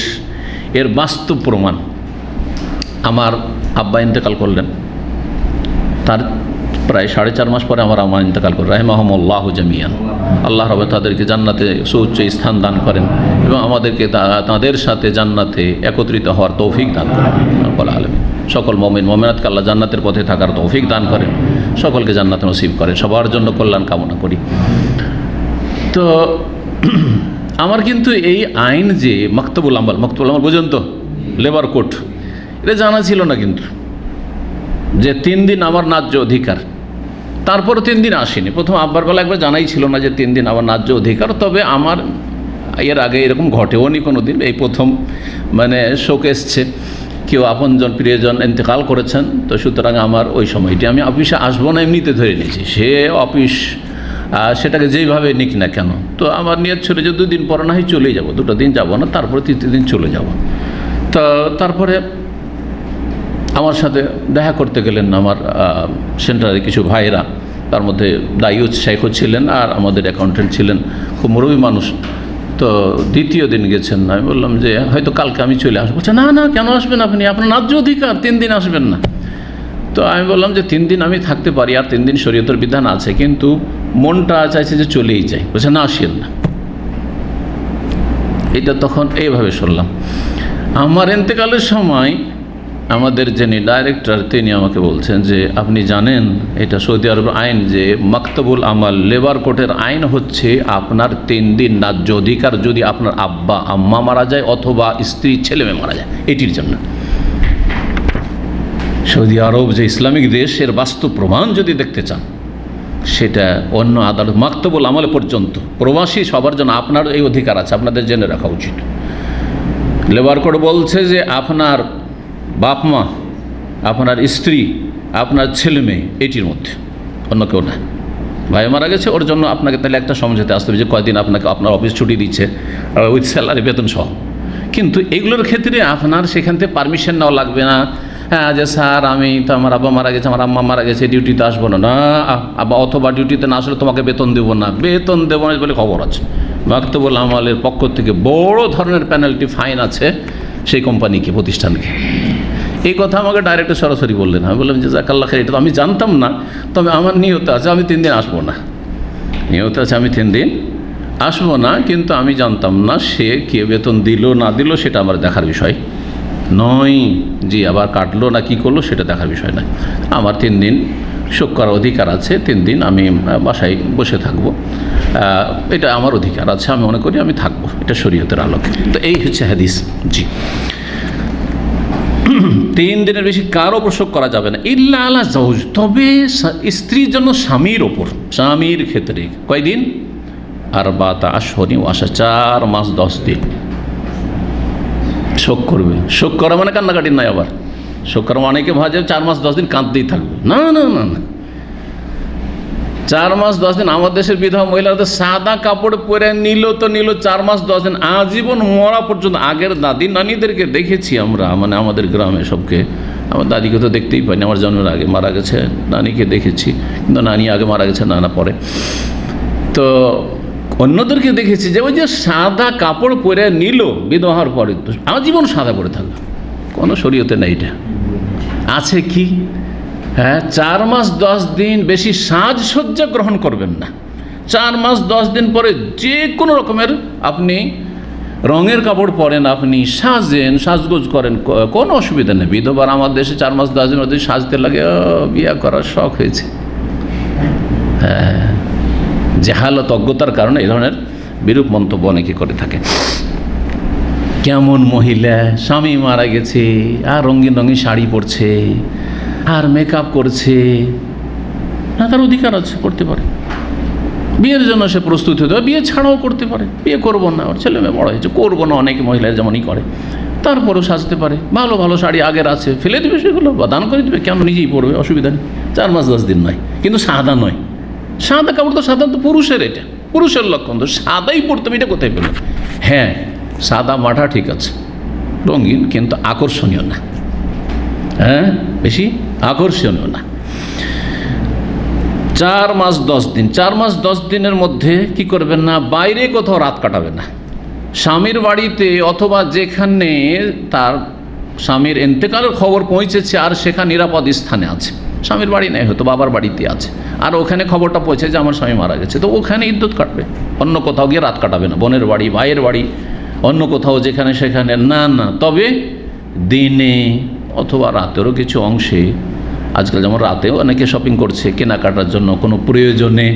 এর বাস্তব প্রমাণ। আমার আব্বা ইন্তেকাল করলেন, তার প্রায় 4.5 মাস পরে আমার আম্মা ইন্তেকাল করেন রাহিমাহুমুল্লাহু জামিয়ান। আল্লাহ রাব্বুল তাদেরকে জান্নাতে সুউচ্চ স্থান দান করেন এবং আমাদেরকে তাদের সাথে জান্নাতে একত্রিত হওয়ার তৌফিক দান করেন রব্বুল আলামিন। সকল মুমিন মুমিনাতকে আল্লাহ জান্নাতের পথে থাকার তৌফিক দান করেন, সকলকে জান্নাত নসিব করেন, সবার জন্য কল্যাণ কামনা করি। তো আমার কিন্তু এই আইন যে মাকতুবুল আমাল বুঝেন তো, লেবার কোড, এটা জানা ছিল না কিন্তু, যে 3 দিন আমার ন্যায্য অধিকার। তারপর 3 দিন আসেনি। প্রথম আব্বার বেলা একবার জানাই ছিল না যে 3 দিন আমার ন্যায্য অধিকার। তবে আমার এর আগে এরকম ঘটেও নি কোনো দিন, এই প্রথম মানে শোক এসছে, কেউ আপনজন প্রিয়জন ইন্তেকাল করেছেন। তো সুতরাং আমার ওই সময়টি আমি অফিসে আসবো না এমনিতে ধরে নিয়েছি, সে অফিস সেটাকে যেইভাবে নিক না কেন। তো আমার নিয়ত ছিল যে 2 দিন পরে না হয় চলে যাব, 2টা দিন যাব না, তারপরে 3 দিন চলে যাব। তো তারপরে আমার সাথে দেখা করতে গেলেন আমার সেন্টারে কিছু ভাইরা, তার মধ্যে দায়ুদ শেখও ছিলেন আর আমাদের অ্যাকাউন্টেন্ট ছিলেন, খুব মুরব্বী মানুষ। তো 2য় দিন গেছেন, আমি বললাম যে হয়তো কালকে আমি চলে আসবো। বলছে না না, কেন আসবেন আপনি, আপনার ন্যায্য অধিকার, 3 দিন আসবেন না। তো আমি বললাম যে 3 দিন আমি থাকতে পারি, আর 3 দিন শরীয়তের বিধান আছে, কিন্তু মনটা চাইছে যে চলেই যাই। বলছে না, আসেন না। এটা তখন এইভাবে শুনলাম। আমার ইন্তেকালের সময় আমাদের যিনি ডাইরেক্টর, তিনি আমাকে বলছেন যে আপনি জানেন এটা সৌদি আরবের আইন, যে মাকতুবুল আমাল লেবার কোর্টের আইন হচ্ছে আপনার 3 দিন ন্যায্য অধিকার যদি আপনার আব্বা আম্মা মারা যায় অথবা স্ত্রী ছেলে মেয়ে মারা যায়, এটির জন্য। সৌদি আরব যে ইসলামিক দেশ, এর বাস্তব প্রমাণ যদি দেখতে চান, সেটা অন্য আদালত মাকতুবুল আমাল পর্যন্ত প্রবাসী সবার জন্য আপনার এই অধিকার আছে, আপনাদের জেনে রাখা উচিত। লেবার কোড বলছে যে আপনার বাপ মা, আপনার স্ত্রী, আপনার ছেলে মেয়ে, এটির মধ্যে অন্য কেউ না। ভাই মারা গেছে, ওর জন্য আপনাকে তাহলে একটা সমঝোতে আসতে হবে যে কয়দিন আপনাকে আপনার অফিস ছুটি দিচ্ছে উইথ স্যালারি, বেতন সহ। কিন্তু এগুলোর ক্ষেত্রে আপনার সেখান থেকে পারমিশন নেওয়া লাগবে না। হ্যাঁ, যে স্যার আমি তো আমার আব্বা মারা গেছে, আমার আম্মা মারা গেছে, ডিউটিতে আসবো না, না আব্বা, অথবা ডিউটিতে না আসলে তোমাকে বেতন দেবো না, বেতন দেবো না বলে খবর আছে। মাকতুবুল আমালের পক্ষ থেকে বড় ধরনের পেনাল্টি, ফাইন আছে সেই কোম্পানিকে, প্রতিষ্ঠানকে। এই কথা আমাকে ডাইরেক্টর সরাসরি বললেন। আমি বললাম যে জাকাল্লাহ খাইর, এটা তো আমি জানতাম না, তবে আমার নিয়ত আছে আমি 3 দিন আসবো না, নিয়ত আছে আমি 3 দিন আসবো না, কিন্তু আমি জানতাম না সে কে বেতন দিল না দিল সেটা আমার দেখার বিষয় নয়, জি আবার কাটলো না কি করলো সেটা দেখার বিষয় নয়। আমার 3 দিন শোক করার অধিকার আছে, 3 দিন আমি বাসায় বসে থাকবো, এটা আমার অধিকার আছে, আমি মনে করি আমি থাকবো, এটা শরীয়তের আলোকে। তো এই হচ্ছে হাদিস। জি, 3 দিনের বেশি কারো ওপর শোক করা যাবে না, ইল্লা আলা জাওজ, তবে স্ত্রীর জন্য স্বামীর ওপর, স্বামীর ক্ষেত্রে কয়দিন, 4 আশহুরিন ওয়া 4 মাস 10 দিন শোক করবে। শোক করা মানে কান্নাকাটি নয়, আবার শোক করা অনেকে ভাবে 4 মাস 10 দিন কাঁদতেই থাকবে, না না না না। 4 মাস 10 দিন আমার দেশের বিধবা মহিলাদের সাদা কাপড় পরে নিল তো নিল, 4 মাস 10 দিন আজীবন মরা পর্যন্ত। আগের দাদি নানিদেরকে দেখেছি আমরা, মানে আমাদের গ্রামে সবকে, আমার দাদিকে তো দেখতেই পাইনি, আমার জন্মের আগে মারা গেছে, নানিকে দেখেছি, কিন্তু নানি আগে মারা গেছে, নানা পরে। তো অন্যদেরকে দেখেছি যে ওই যে সাদা কাপড় পরে নিল বিধবার পরে, তো আজীবন সাদা পরে থাকবে, কোনো শরীয়তে নেই। এটা আছে কি? হ্যাঁ, 4 মাস 10 দিন বেশি সাজসজ্জা গ্রহণ করবেন না। 4 মাস 10 দিন পরে যে কোনো রকমের আপনি রঙের কাপড় পরেন, আপনি সাজেন, সাজগোজ করেন, কোনো অসুবিধা নেই। বিধবার আমার দেশে 4 মাস 10 দিন মধ্যে সাজতে লাগে, বিয়ে করার শখ হয়েছে। হ্যাঁ, জাহালত, অজ্ঞতার কারণে এই ধরনের বিরূপ মন্তব্য অনেকে করে থাকে। কেমন মহিলা, স্বামী মারা গেছে আর রঙিন রঙিন শাড়ি পরছে আর মেকআপ করছে, না তার অধিকার আছে, করতে পারে। বিয়ের জন্য সে প্রস্তুত হতে পারে, বিয়ে ছাড়াও করতে পারে। বিয়ে করবো না, ওর ছেলে মেয়ে বড় হয়েছে, করবো না, অনেক মহিলা যেমনই করে, তারপরেও সাজতে পারে। ভালো ভালো শাড়ি আগের আছে, ফেলে দেবে সেগুলো বা দান করে দেবে, কেন নিজেই পরবে, অসুবিধা নেই। 4 মাস 10 দিন নয়, কিন্তু সাদা নয়। সাদা কাপড় তো সাধারণত পুরুষের, এটা পুরুষের লক্ষণ, তো সাদাই পরতে হবে, এটা কোথায় পেল? হ্যাঁ, সাদা মাঠা ঠিক আছে, রঙিন, কিন্তু আকর্ষণীয় না। হ্যাঁ, বেশি আকর্ষণীয় না। 4 মাস 10 দিন, 4 মাস 10 দিনের মধ্যে কি করবেন না, বাইরে কোথাও রাত কাটাবেন না। স্বামীর বাড়িতে অথবা যেখানে তার স্বামীর ইন্তেকালের খবর পৌঁছেছে আর সেখানে নিরাপদ স্থানে আছে, স্বামীর বাড়ি নেই, হয়তো বাবার বাড়িতে আছে, আর ওখানে খবরটা পৌঁছে যে আমার স্বামী মারা গেছে, তো ওখানে ইদ্যুৎ কাটবে, অন্য কোথাও গিয়ে রাত কাটাবে না, বোনের বাড়ি, ভাইয়ের বাড়ি, অন্য কোথাও যেখানে সেখানে না। তবে দিনে অথবা রাতেরও কিছু অংশে, আজকাল যেমন রাতেও অনেকে শপিং করছে কেনাকাটার জন্য, কোনো প্রয়োজনে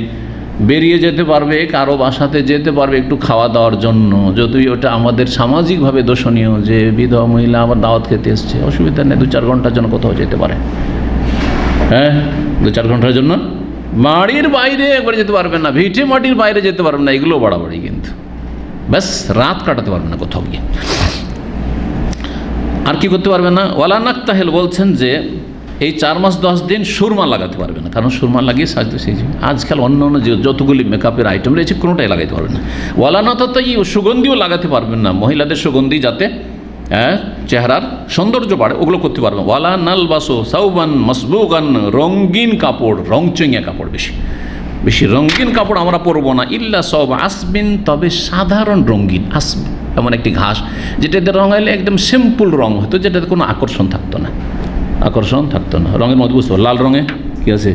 বেরিয়ে যেতে পারবে, কারো বাসাতে যেতে পারবে একটু খাওয়া দাওয়ার জন্য, যদিও ওটা আমাদের সামাজিকভাবে দোষণীয় যে বিধবা মহিলা আবার দাওয়াত খেতে এসছে, অসুবিধা নেই, 2-4 ঘন্টার জন্য কোথাও যেতে পারে। হ্যাঁ, 2-4 ঘন্টার জন্য বাড়ির বাইরে একবার যেতে পারবেন না, ভিটে মাটির বাইরে যেতে পারবেন না, এগুলো বাড়াবাড়ি কিন্তু। ব্যাস রাত কাটাতে পারবেন না কোথাও গিয়ে। আর কি করতে পারবেন না, ওয়ালা নাক্তাহেল বলছেন যে এই 4 মাস 10 দিন সুরমা লাগাতে পারবে না, কারণ সুরমা লাগিয়ে সাজতে শিখছে। আজকাল অন্য অন্য যতগুলি মেকআপের আইটেম রয়েছে কোনোটাই লাগাতে পারবেন না। ওয়ালা না তো সুগন্ধিও লাগাতে পারবেন না, মহিলাদের সুগন্ধি যাতে চেহারার সৌন্দর্য বাড়ে, ওগুলো করতে পারবেন। ওয়ালা নাল বাসো সাউবান মসবুগান, রঙিন কাপড়, রংচঙিয়া কাপড়, বেশি বেশি রঙিন কাপড় আমরা পরবো না। ইল্লা সব আসবিন, তবে সাধারণ রঙিন আসব, এমন একটি ঘাস যেটাতে রঙাইলে একদম সিম্পল রং হতো, যেটাতে কোনো আকর্ষণ থাকতো না, আকর্ষণ থাকতো না। রঙের মধ্যে বুঝতে পারো, লাল রঙে কী আছে,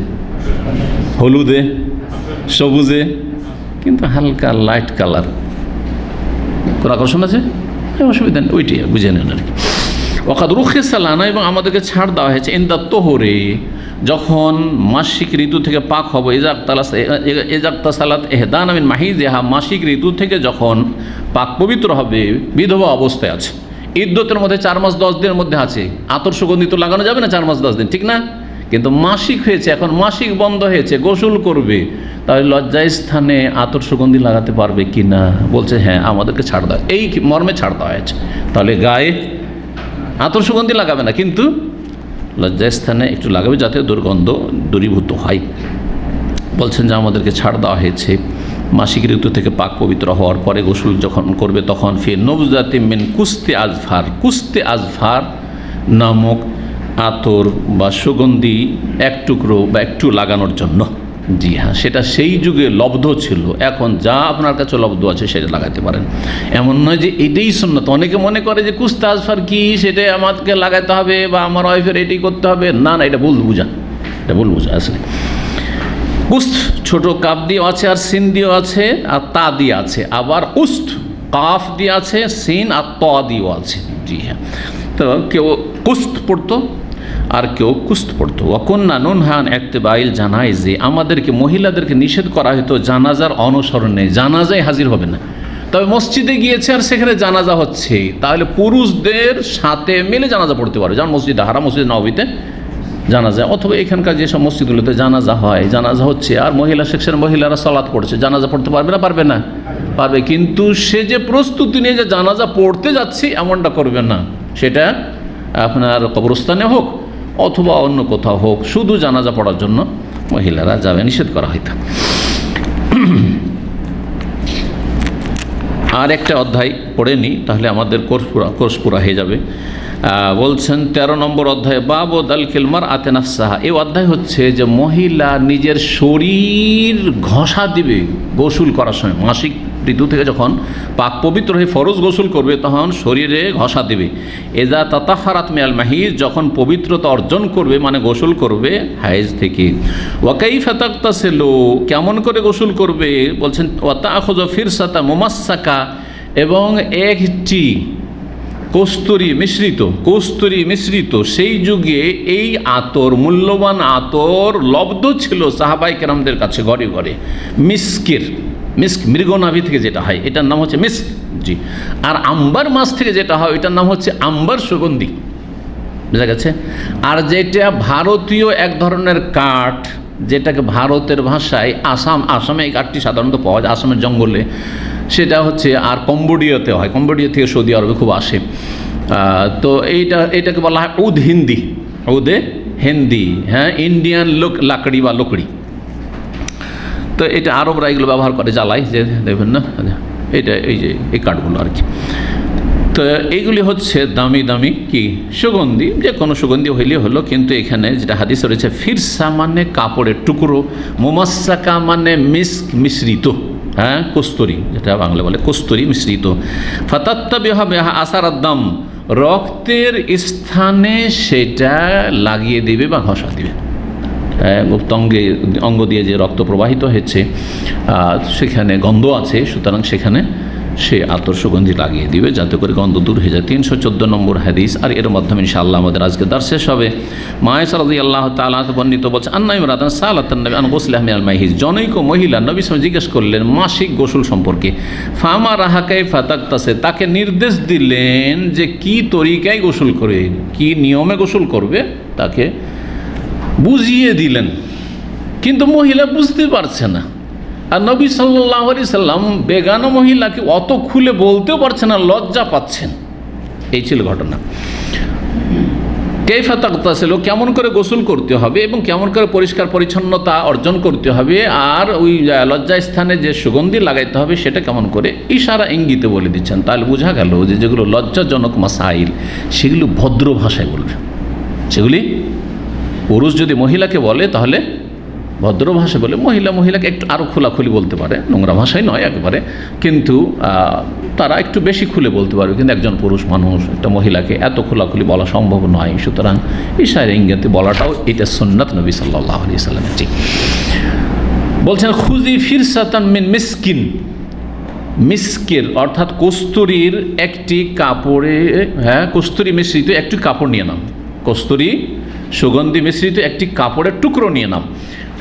হলুদে, সবুজে, কিন্তু হালকা লাইট কালার, কোনো আকর্ষণ আছে, অসুবিধা নেই, ওইটাই বুঝে নেন আর কি। ওয়াকাদ রুখিসা লানা, এবং আমাদেরকে ছাড় দেওয়া হয়েছে ইনদা তোহরে, যখন মাসিক ঋতু থেকে পাক হবো, এজাক্তাসালাত এহদান মিন মাহিজিহা, মাসিক ঋতু থেকে যখন পাক পবিত্র হবে, বিধবা অবস্থায় আছে, ইদ্যতের মধ্যে 4 মাস 10 দিনের মধ্যে আছে, আতর সুগন্ধি তো লাগানো যাবে না 4 মাস 10 দিন, ঠিক না? কিন্তু মাসিক হয়েছে, এখন মাসিক বন্ধ হয়েছে, গোসল করবে, তাহলে লজ্জায় স্থানে আতর সুগন্ধি লাগাতে পারবে কি না? বলছে হ্যাঁ, আমাদেরকে ছাড় দেওয়া, এই মর্মে ছাড় দেওয়া হয়েছে। তাহলে গায়ে আতর সুগন্ধি লাগাবে না, কিন্তু লজ্জায় স্থানে একটু লাগাবে যাতে দুর্গন্ধ দূরীভূত হয়। বলছেন যে আমাদেরকে ছাড় দেওয়া হয়েছে মাসিক ঋতু থেকে পাক পবিত্র হওয়ার পরে গোসল যখন করবে, তখন ফির নবজাতি মিন কুস্তে আজফার, কুস্তে আজফার নামক আতর বা সুগন্ধি এক টুকরো বা একটু লাগানোর জন্য। জি হ্যাঁ, সেটা সেই যুগে লব্ধ ছিল, এখন যা আপনার কাছে লব্ধ আছে সেটা লাগাতে পারেন। এমন নয় যে এটাই সুন্নত। অনেকে মনে করে যে কুস্তে আজফার কি, সেটা আমাকে লাগাতে হবে বা আমার ওয়াইফের এটাই করতে হবে, না না, এটা ভুল বুঝা, এটা ভুল বুঝা। আসলে কুস্ত ছোট কাপ দিয়ে আছে, আর সিন দিয়ে আছে, আর তা দিয়ে আছে, আবার উস্ত কাফ দিয়ে আছে, সিন আর ত দিয়েও আছে। জি হ্যাঁ, তো কেউ কুস্ত পড়তো আর কেউ কুস্ত পড়তো। ওয়াকুন্না নুনহান ইত্তিবাইল জানাইজে, আমাদেরকে মহিলাদেরকে নিষেধ করা হতো জানাজার অনুসরণে, জানাজায় হাজির হবে না। তবে মসজিদে গিয়েছে আর সেখানে জানাজা হচ্ছে, তাহলে পুরুষদের সাথে মিলে জানাজা পড়তে পারে, যেমন মসজিদে হারাম, মসজিদ নববীতে জানাজা, অথবা এখানকার যেসব মসজিদগুলোতে জানাজা হয়, জানাজা হচ্ছে আর মহিলা সেকশনের মহিলারা সালাত পড়ছে, জানাজা পড়তে পারবে না? পারবে না, পারবে, কিন্তু সে যে প্রস্তুতি নিয়ে যে জানাজা পড়তে যাচ্ছি এমনটা করবে না। সেটা আপনার কবরস্থানে হোক অথবা অন্য কোথাও হোক, শুধু জানাজা পড়ার জন্য মহিলারা যাবে, নিষেধ করা হয়তো। আর একটা অধ্যায় পড়ে নিই, তাহলে আমাদের কোর্স পুরা হয়ে যাবে। বলছেন 13 নম্বর অধ্যায়, বাবু দাল কিলমার আতে নাফসাহা। এই অধ্যায় হচ্ছে যে মহিলা নিজের শরীর ঘষা দিবে গোসল করার সময়, মাসিক ঋতু থেকে যখন পাক পবিত্র হয়ে ফরজ গোসল করবে তখন শরীরে ঘষা দেবে। এজা তাতাহারাত মিনাল মাহিজ, যখন পবিত্রতা অর্জন করবে, মানে গোসল করবে হাইজ থেকে। ওয়াকাইফা তাগতাসিলু, কেমন করে গোসল করবে? বলছেন ওয়া তাআখুযু ফিরসাতা মুমাসসাকা, এবং একটি কস্তুরী মিশ্রিত, সেই যুগে এই আতর, মূল্যবান আতর লব্ধ ছিল সাহাবাই কেরামদের কাছে ঘরে ঘরে। মিস্ক মৃগনাভি থেকে যেটা হয় এটার নাম হচ্ছে মিস্ক। জি, আর আম্বার মাছ থেকে যেটা হয় এটার নাম হচ্ছে আম্বার সুগন্ধি, বুঝা গেছে? আর যেটা ভারতীয় এক ধরনের কাঠ, যেটাকে ভারতের ভাষায় আসামে এই কাঠটি সাধারণত পাওয়া যায়, আসামের জঙ্গলে, সেটা হচ্ছে, আর কম্বোডিয়াতে হয়, কম্বোডিয়া থেকে সৌদি আরবে খুব আসে। তো এইটাকে বলা হয় উদ হিন্দি, হ্যাঁ, ইন্ডিয়ান লাকড়ি বা লকড়ি। তো এটা আরবরা এগুলো ব্যবহার করে জ্বালায়, যে দেখবেন না, এটা এই যে এই কাঠগুলো আর কি। তো এইগুলি হচ্ছে দামি দামি কি সুগন্ধি, যে কোনো সুগন্ধি হইলে হলো। কিন্তু এখানে যেটা হাদিস রয়েছে, ফিরসা মানে কাপড়ের টুকরো, মুমাসসাকা মানে মিস্ক মিশ্রিত, হ্যাঁ কস্তুরি, যেটা বাংলা বলে কস্তুরি মিশ্রিত। ফাতাত্তাবিহা বিহা আসারাদ্দাম, রক্তের স্থানে সেটা লাগিয়ে দিবে বা ঘষা দিবে। গুপ্তাঙ্গে অঙ্গ দিয়ে যে রক্ত প্রবাহিত হয়েছে সেখানে গন্ধ আছে, সুতরাং সেখানে সে আতর সুগন্ধি লাগিয়ে দিবে যাতে করে গন্ধ দূর হয়ে যায়। 314 নম্বর হাদিস। আর এর মাধ্যমে ইনশাআল্লাহ আমাদের আজকে দার্স শেষ হবে। মায়েশা রাদিয়াল্লাহু তাআলা বর্ণিত বলছে, আন্না ইমরাতান সালাতান নবী আন গুসলিহা মিনাল মাহিজ, জনৈক মহিলা নবী সাল্লাল্লাহু আলাইহি ওয়াসাল্লাম জিজ্ঞেস করলেন মাসিক গোসল সম্পর্কে। ফামা রাহা কাইফা তাগতাসে, তাকে নির্দেশ দিলেন যে কি তরিকায় গোসল করবে, কি নিয়মে গোসল করবে, তাকে বুঝিয়ে দিলেন। কিন্তু মহিলা বুঝতে পারছে না। আর নবী সাল্লাল্লাহু আলাইহি সাল্লাম বেগানা মহিলাকে অত খুলে বলতেও পারছে না, লজ্জা পাচ্ছেন। এই ছিল ঘটনা। কাইফা তাগতাসিল, কেমন করে গোসল করতে হবে এবং কেমন করে পরিষ্কার পরিচ্ছন্নতা অর্জন করতে হবে, আর ওই লজ্জা স্থানে যে সুগন্ধি লাগাইতে হবে সেটা কেমন করে ইশারা ইঙ্গিতে বলে দিচ্ছেন। তাহলে বোঝা গেল যে যেগুলো লজ্জাজনক মাসাইল সেগুলো ভদ্র ভাষায় বলবে। সেগুলি পুরুষ যদি মহিলাকে বলে তাহলে ভদ্র ভাষায় বলে, মহিলাকে একটু আরও খোলাখুলি বলতে পারে, নোংরা ভাষায় নয় একেবারে, কিন্তু তারা একটু বেশি খুলে বলতে পারবে। কিন্তু একজন পুরুষ মানুষ একটা মহিলাকে এত খোলাখুলি বলা সম্ভব নয়। সুতরাং ইশারা ইঙ্গিতে বলাটাও এটা সুন্নাত নবী সাল্লাল্লাহু আলাইহি ওয়াসাল্লামের। ঠিক বলছেন, খুজি ফিরসাতান মিন মিসকিন, মিসকের অর্থাৎ কস্তুরীর একটি কাপড়ে, হ্যাঁ কস্তুরী মিশ্রিত একটি কাপড় নিয়ে নাও, কস্তুরী সুগন্ধি মিশ্রিত একটি কাপড়ের টুকরো নিয়ে নাও।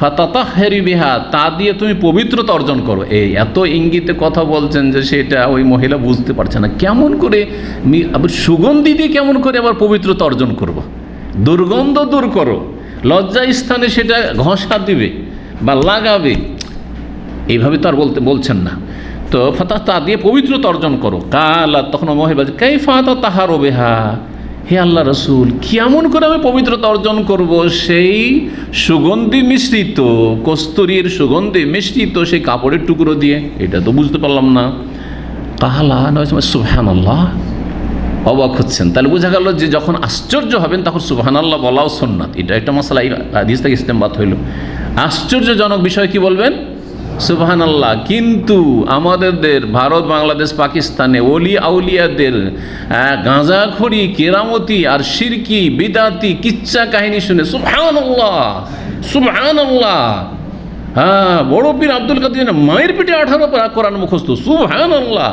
ফাতাতাহহারি বিহা, তা দিয়ে তুমি পবিত্রতা অর্জন করো। এই এত ইঙ্গিতে কথা বলছেন যে সেটা ওই মহিলা বুঝতে পারছে না, কেমন করে আবার সুগন্ধি দিয়ে কেমন করে আবার পবিত্রতা অর্জন করব। দুর্গন্ধ দূর করো, লজ্জা স্থানে সেটা ঘষা দিবে বা লাগাবে, এইভাবে তো আর বলছেন না। তো তা দিয়ে পবিত্রতা অর্জন করো। কালা, তখন মহিলা কাইফা তাতাহারু বিহা, হে আল্লাহ রসুল, কেমন করে আমি পবিত্রতা অর্জন করব সেই সুগন্ধি মিশ্রিত, কস্তুরীর সুগন্ধি মিশ্রিত সেই কাপড়ের টুকরো দিয়ে? এটা তো বুঝতে পারলাম না। কালা সুবহানাল্লাহ, অবাক হচ্ছেন। তাহলে বোঝা গেল যে যখন আশ্চর্য হবেন তখন সুবহানাল্লাহ বলাও সুন্নাত। এটা একটা মশলা এই হাদিস থেকে ইস্তেমবাত হইল। আশ্চর্যজনক বিষয় কি বলবেন? সুবহানাল্লাহ। কিন্তু আমাদের ভারত, বাংলাদেশ, পাকিস্তানে ওলি আউলিয়াদের গাঁজাখড়ি, কেরামতি আর শিরকি বিদাতি কিচ্ছা কাহিনী শুনে সুবহানাল্লাহ সুবহানাল্লাহ, হ্যাঁ বড় পীর আব্দুল কাদের মায়ের পেটে 18 পারা কোরআন মুখস্থ, সুবহানাল্লাহ।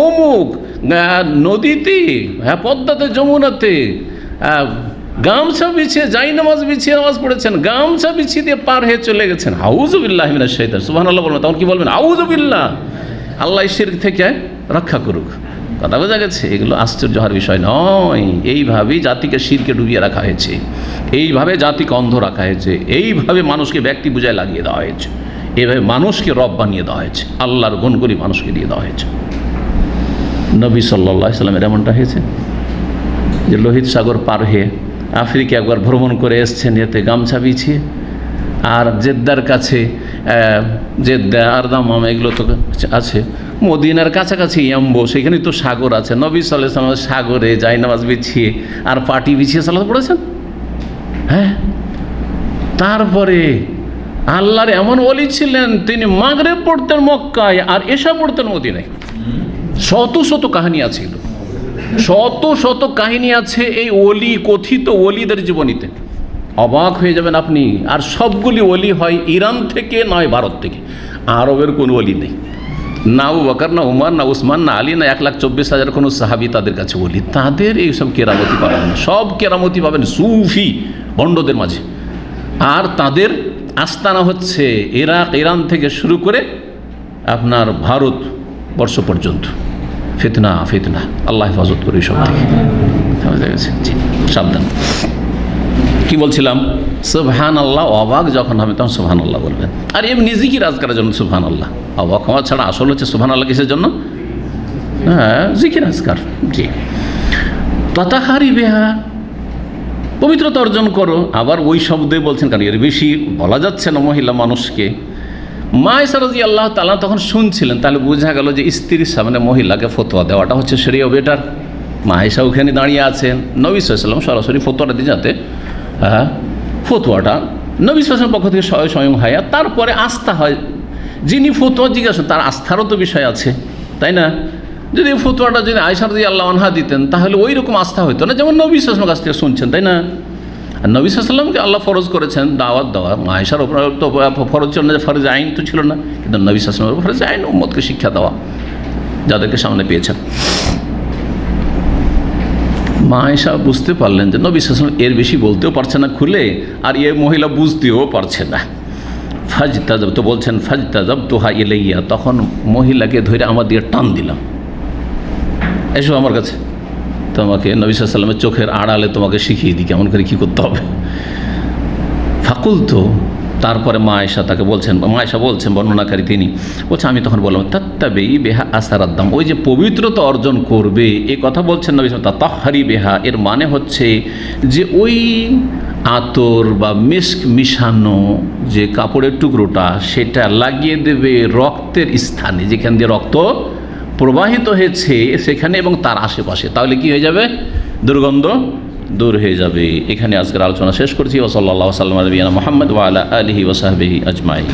অমুক নদীতে, হ্যাঁ পদ্মাতে, যমুনাতে গামছা বিছিয়ে যাই নামাজ বিছিয়ে নামাজ পড়েছেন, গামছা বিছিয়ে দিয়ে পার হয়ে চলে গেছেন। আউযুবিল্লাহি মিনাশ শাইতান, সুবহানাল্লাহ বলবেন। তখন কি বলবেন? আউযুবিল্লাহ, আল্লাহ শিরক থেকে রক্ষা করুক। কথা বোঝা গেছে? এগুলো আশ্চর্য হওয়ার বিষয় নয়। এইভাবেই জাতিকে শিরকে ডুবিয়ে রাখা হয়েছে, এইভাবে জাতিকে অন্ধ রাখা হয়েছে, এইভাবে মানুষকে ব্যক্তি বুঝায় লাগিয়ে দেওয়া হয়েছে, এইভাবে মানুষকে রব বানিয়ে দেওয়া হয়েছে, আল্লাহর গুণগুলি মানুষকে দিয়ে দেওয়া হয়েছে। নবী সাল্লাল্লাহু আলাইহি ওয়াসাল্লামের এমনটা হয়েছে যে লোহিত সাগর পার হয়ে আফ্রিকা একবার ভ্রমণ করে এসছেন এতে গামছা বিছিয়ে। আর জেদ্দার কাছে, জেদ্দা আরদামাম এগুলো তো আছে, মদিনার কাছাকাছি ইয়াম্বো, সেখানে তো সাগর আছে। নবী সাল্লাল্লাহু আলাইহি ওয়াসাল্লাম সাগরে যাই নামাজ বিছিয়ে আর পাটি বিছিয়ে সালাত পড়েছেন। হ্যাঁ, তারপরে আল্লাহর এমন ওলি ছিলেন, তিনি মাগরিব পড়তেন মক্কায় আর এশা পড়তেন মদিনায়। শত শত কাহিনী আছে, শত শত কাহিনী আছে এই ওলি, কথিত ওলিদের জীবনীতে। অবাক হয়ে যাবেন আপনি। আর সবগুলি ওলি হয় ইরান থেকে, নয় ভারত থেকে। আরবের কোনো ওলি নেই, না আবু বকর, না উমর, না উসমান, না আলী, না 1,24,000 কোনো সাহাবী তাদের কাছে ওলি। তাদের এইসব কেরামতি পাবেন না, সব কেরামতি পাবেন সুফি ভণ্ডদের মাঝে। আর তাদের আস্তানা হচ্ছে ইরান থেকে শুরু করে আপনার ভারত বর্ষ পর্যন্ত। ফিতনা ফিতনা, আল্লাহ হেফাজত করে সব থেকে। জি, সাবধান। কি বলছিলাম? সুবহানাল্লাহ। অবাক যখন হবে তখন সুবহানাল্লাহ বলবেন। আর এমনি জিকির আজকারের জন্য সুবহানাল্লাহ। অবাক হওয়া ছাড়া আসল হচ্ছে সুবহানাল্লাহ কিসের জন্য? হ্যাঁ, জিকির আজকার। জি, তাতাহারি বিহা, পবিত্রতা অর্জন করো। আবার ওই শব্দে বলছেন, কারণ এর বেশি বলা যাচ্ছে না মহিলা মানুষকে। মায়েশা রাদিয়াল্লাহু তাআলা তখন শুনছিলেন। তাহলে বোঝা গেল যে স্ত্রীর সামনে মহিলাকে ফতোয়া দেওয়াটা হচ্ছে শরীয়ত বেটার। মা আয়েশা ওখানে দাঁড়িয়ে আছেন, নবী সাল্লাল্লাহু আলাইহি ওয়াসাল্লাম সরাসরি ফতোয়াটা দিয়ে যাতে ফতোয়াটা নবী সাল্লাল্লাহু আলাইহি ওয়াসাল্লামের পক্ষ থেকে স্বয়ং হয়। আর তারপরে আস্থা হয়, যিনি ফতোয়া জিজ্ঞাসা তার আস্থারও তো বিষয় আছে, তাই না? যদি ফতোয়াটা যদি আয়েশা রাদিয়াল্লাহু আনহা দিতেন তাহলে ওই রকম আস্থা হতো না, যেমন নবী সাল্লাল্লাহু আলাইহি ওয়াসাল্লামের কাছ থেকে শুনছেন, তাই না? আর নবী সাল্লাল্লাহু আলাইহি ওয়াসাল্লামকে আল্লাহ ফরজ করেছেন দাওয়াত দেওয়া, মা আয়েশার উপর তো ফরজ ছিল না, ফরজ আইন তো ছিল না, কিন্তু নবী সাল্লাল্লাহু আলাইহি ওয়াসাল্লামের ফরজ আইন উম্মতকে শিক্ষা দেওয়া যাদেরকে সামনে পেয়েছেন। মা আয়েশা বুঝতে পারলেন যে নবী সাল্লাল্লাহু আলাইহি ওয়াসাল্লাম এর বেশি বলতেও পারছে না খুলে, আর এ মহিলা বুঝতেও পারছে না। ফাজতাজাব তো বলছেন ফাজতাজাবতুহা ইলাইয়া, তখন মহিলাকে ধরে আমার দিয়ে টান দিলাম, এসো আমার কাছে, তোমাকে নবী সাল্লাল্লাহু আলাইহি ওয়াসাল্লামের চোখের আড়ালে তোমাকে শিখিয়ে দিই কেমন করে কী করতে হবে। ফাকুলতু, তারপরে মা আয়েশা তাকে বলছেন, মা আয়েশা বলছেন, বর্ণনাকারী তিনি বলছেন, আমি তখন বললাম তাত্তাবেই বেহা আসারাদ্দাম, ওই যে পবিত্রতা অর্জন করবে এই কথা বলছেন নবী সাল্লাল্লাহু আলাইহি ওয়াসাল্লাম, তাতাহহারি বেহা, এর মানে হচ্ছে যে ওই আতর বা মিস্ক মিশানো যে কাপড়ের টুকরোটা সেটা লাগিয়ে দেবে রক্তের স্থানে, যেখান দিয়ে রক্ত প্রবাহিত হয়েছে সেখানে এবং তার আশেপাশে, তাহলে কি হয়ে যাবে? দুর্গন্ধ দূর হয়ে যাবে। এখানে আজকের আলোচনা শেষ করছি। ওয়া সাল্লাল্লাহু আলা নবিয়িনা মুহাম্মদ ওয়া আলা আলিহি ওয়া সাহবিহি আজমাইন।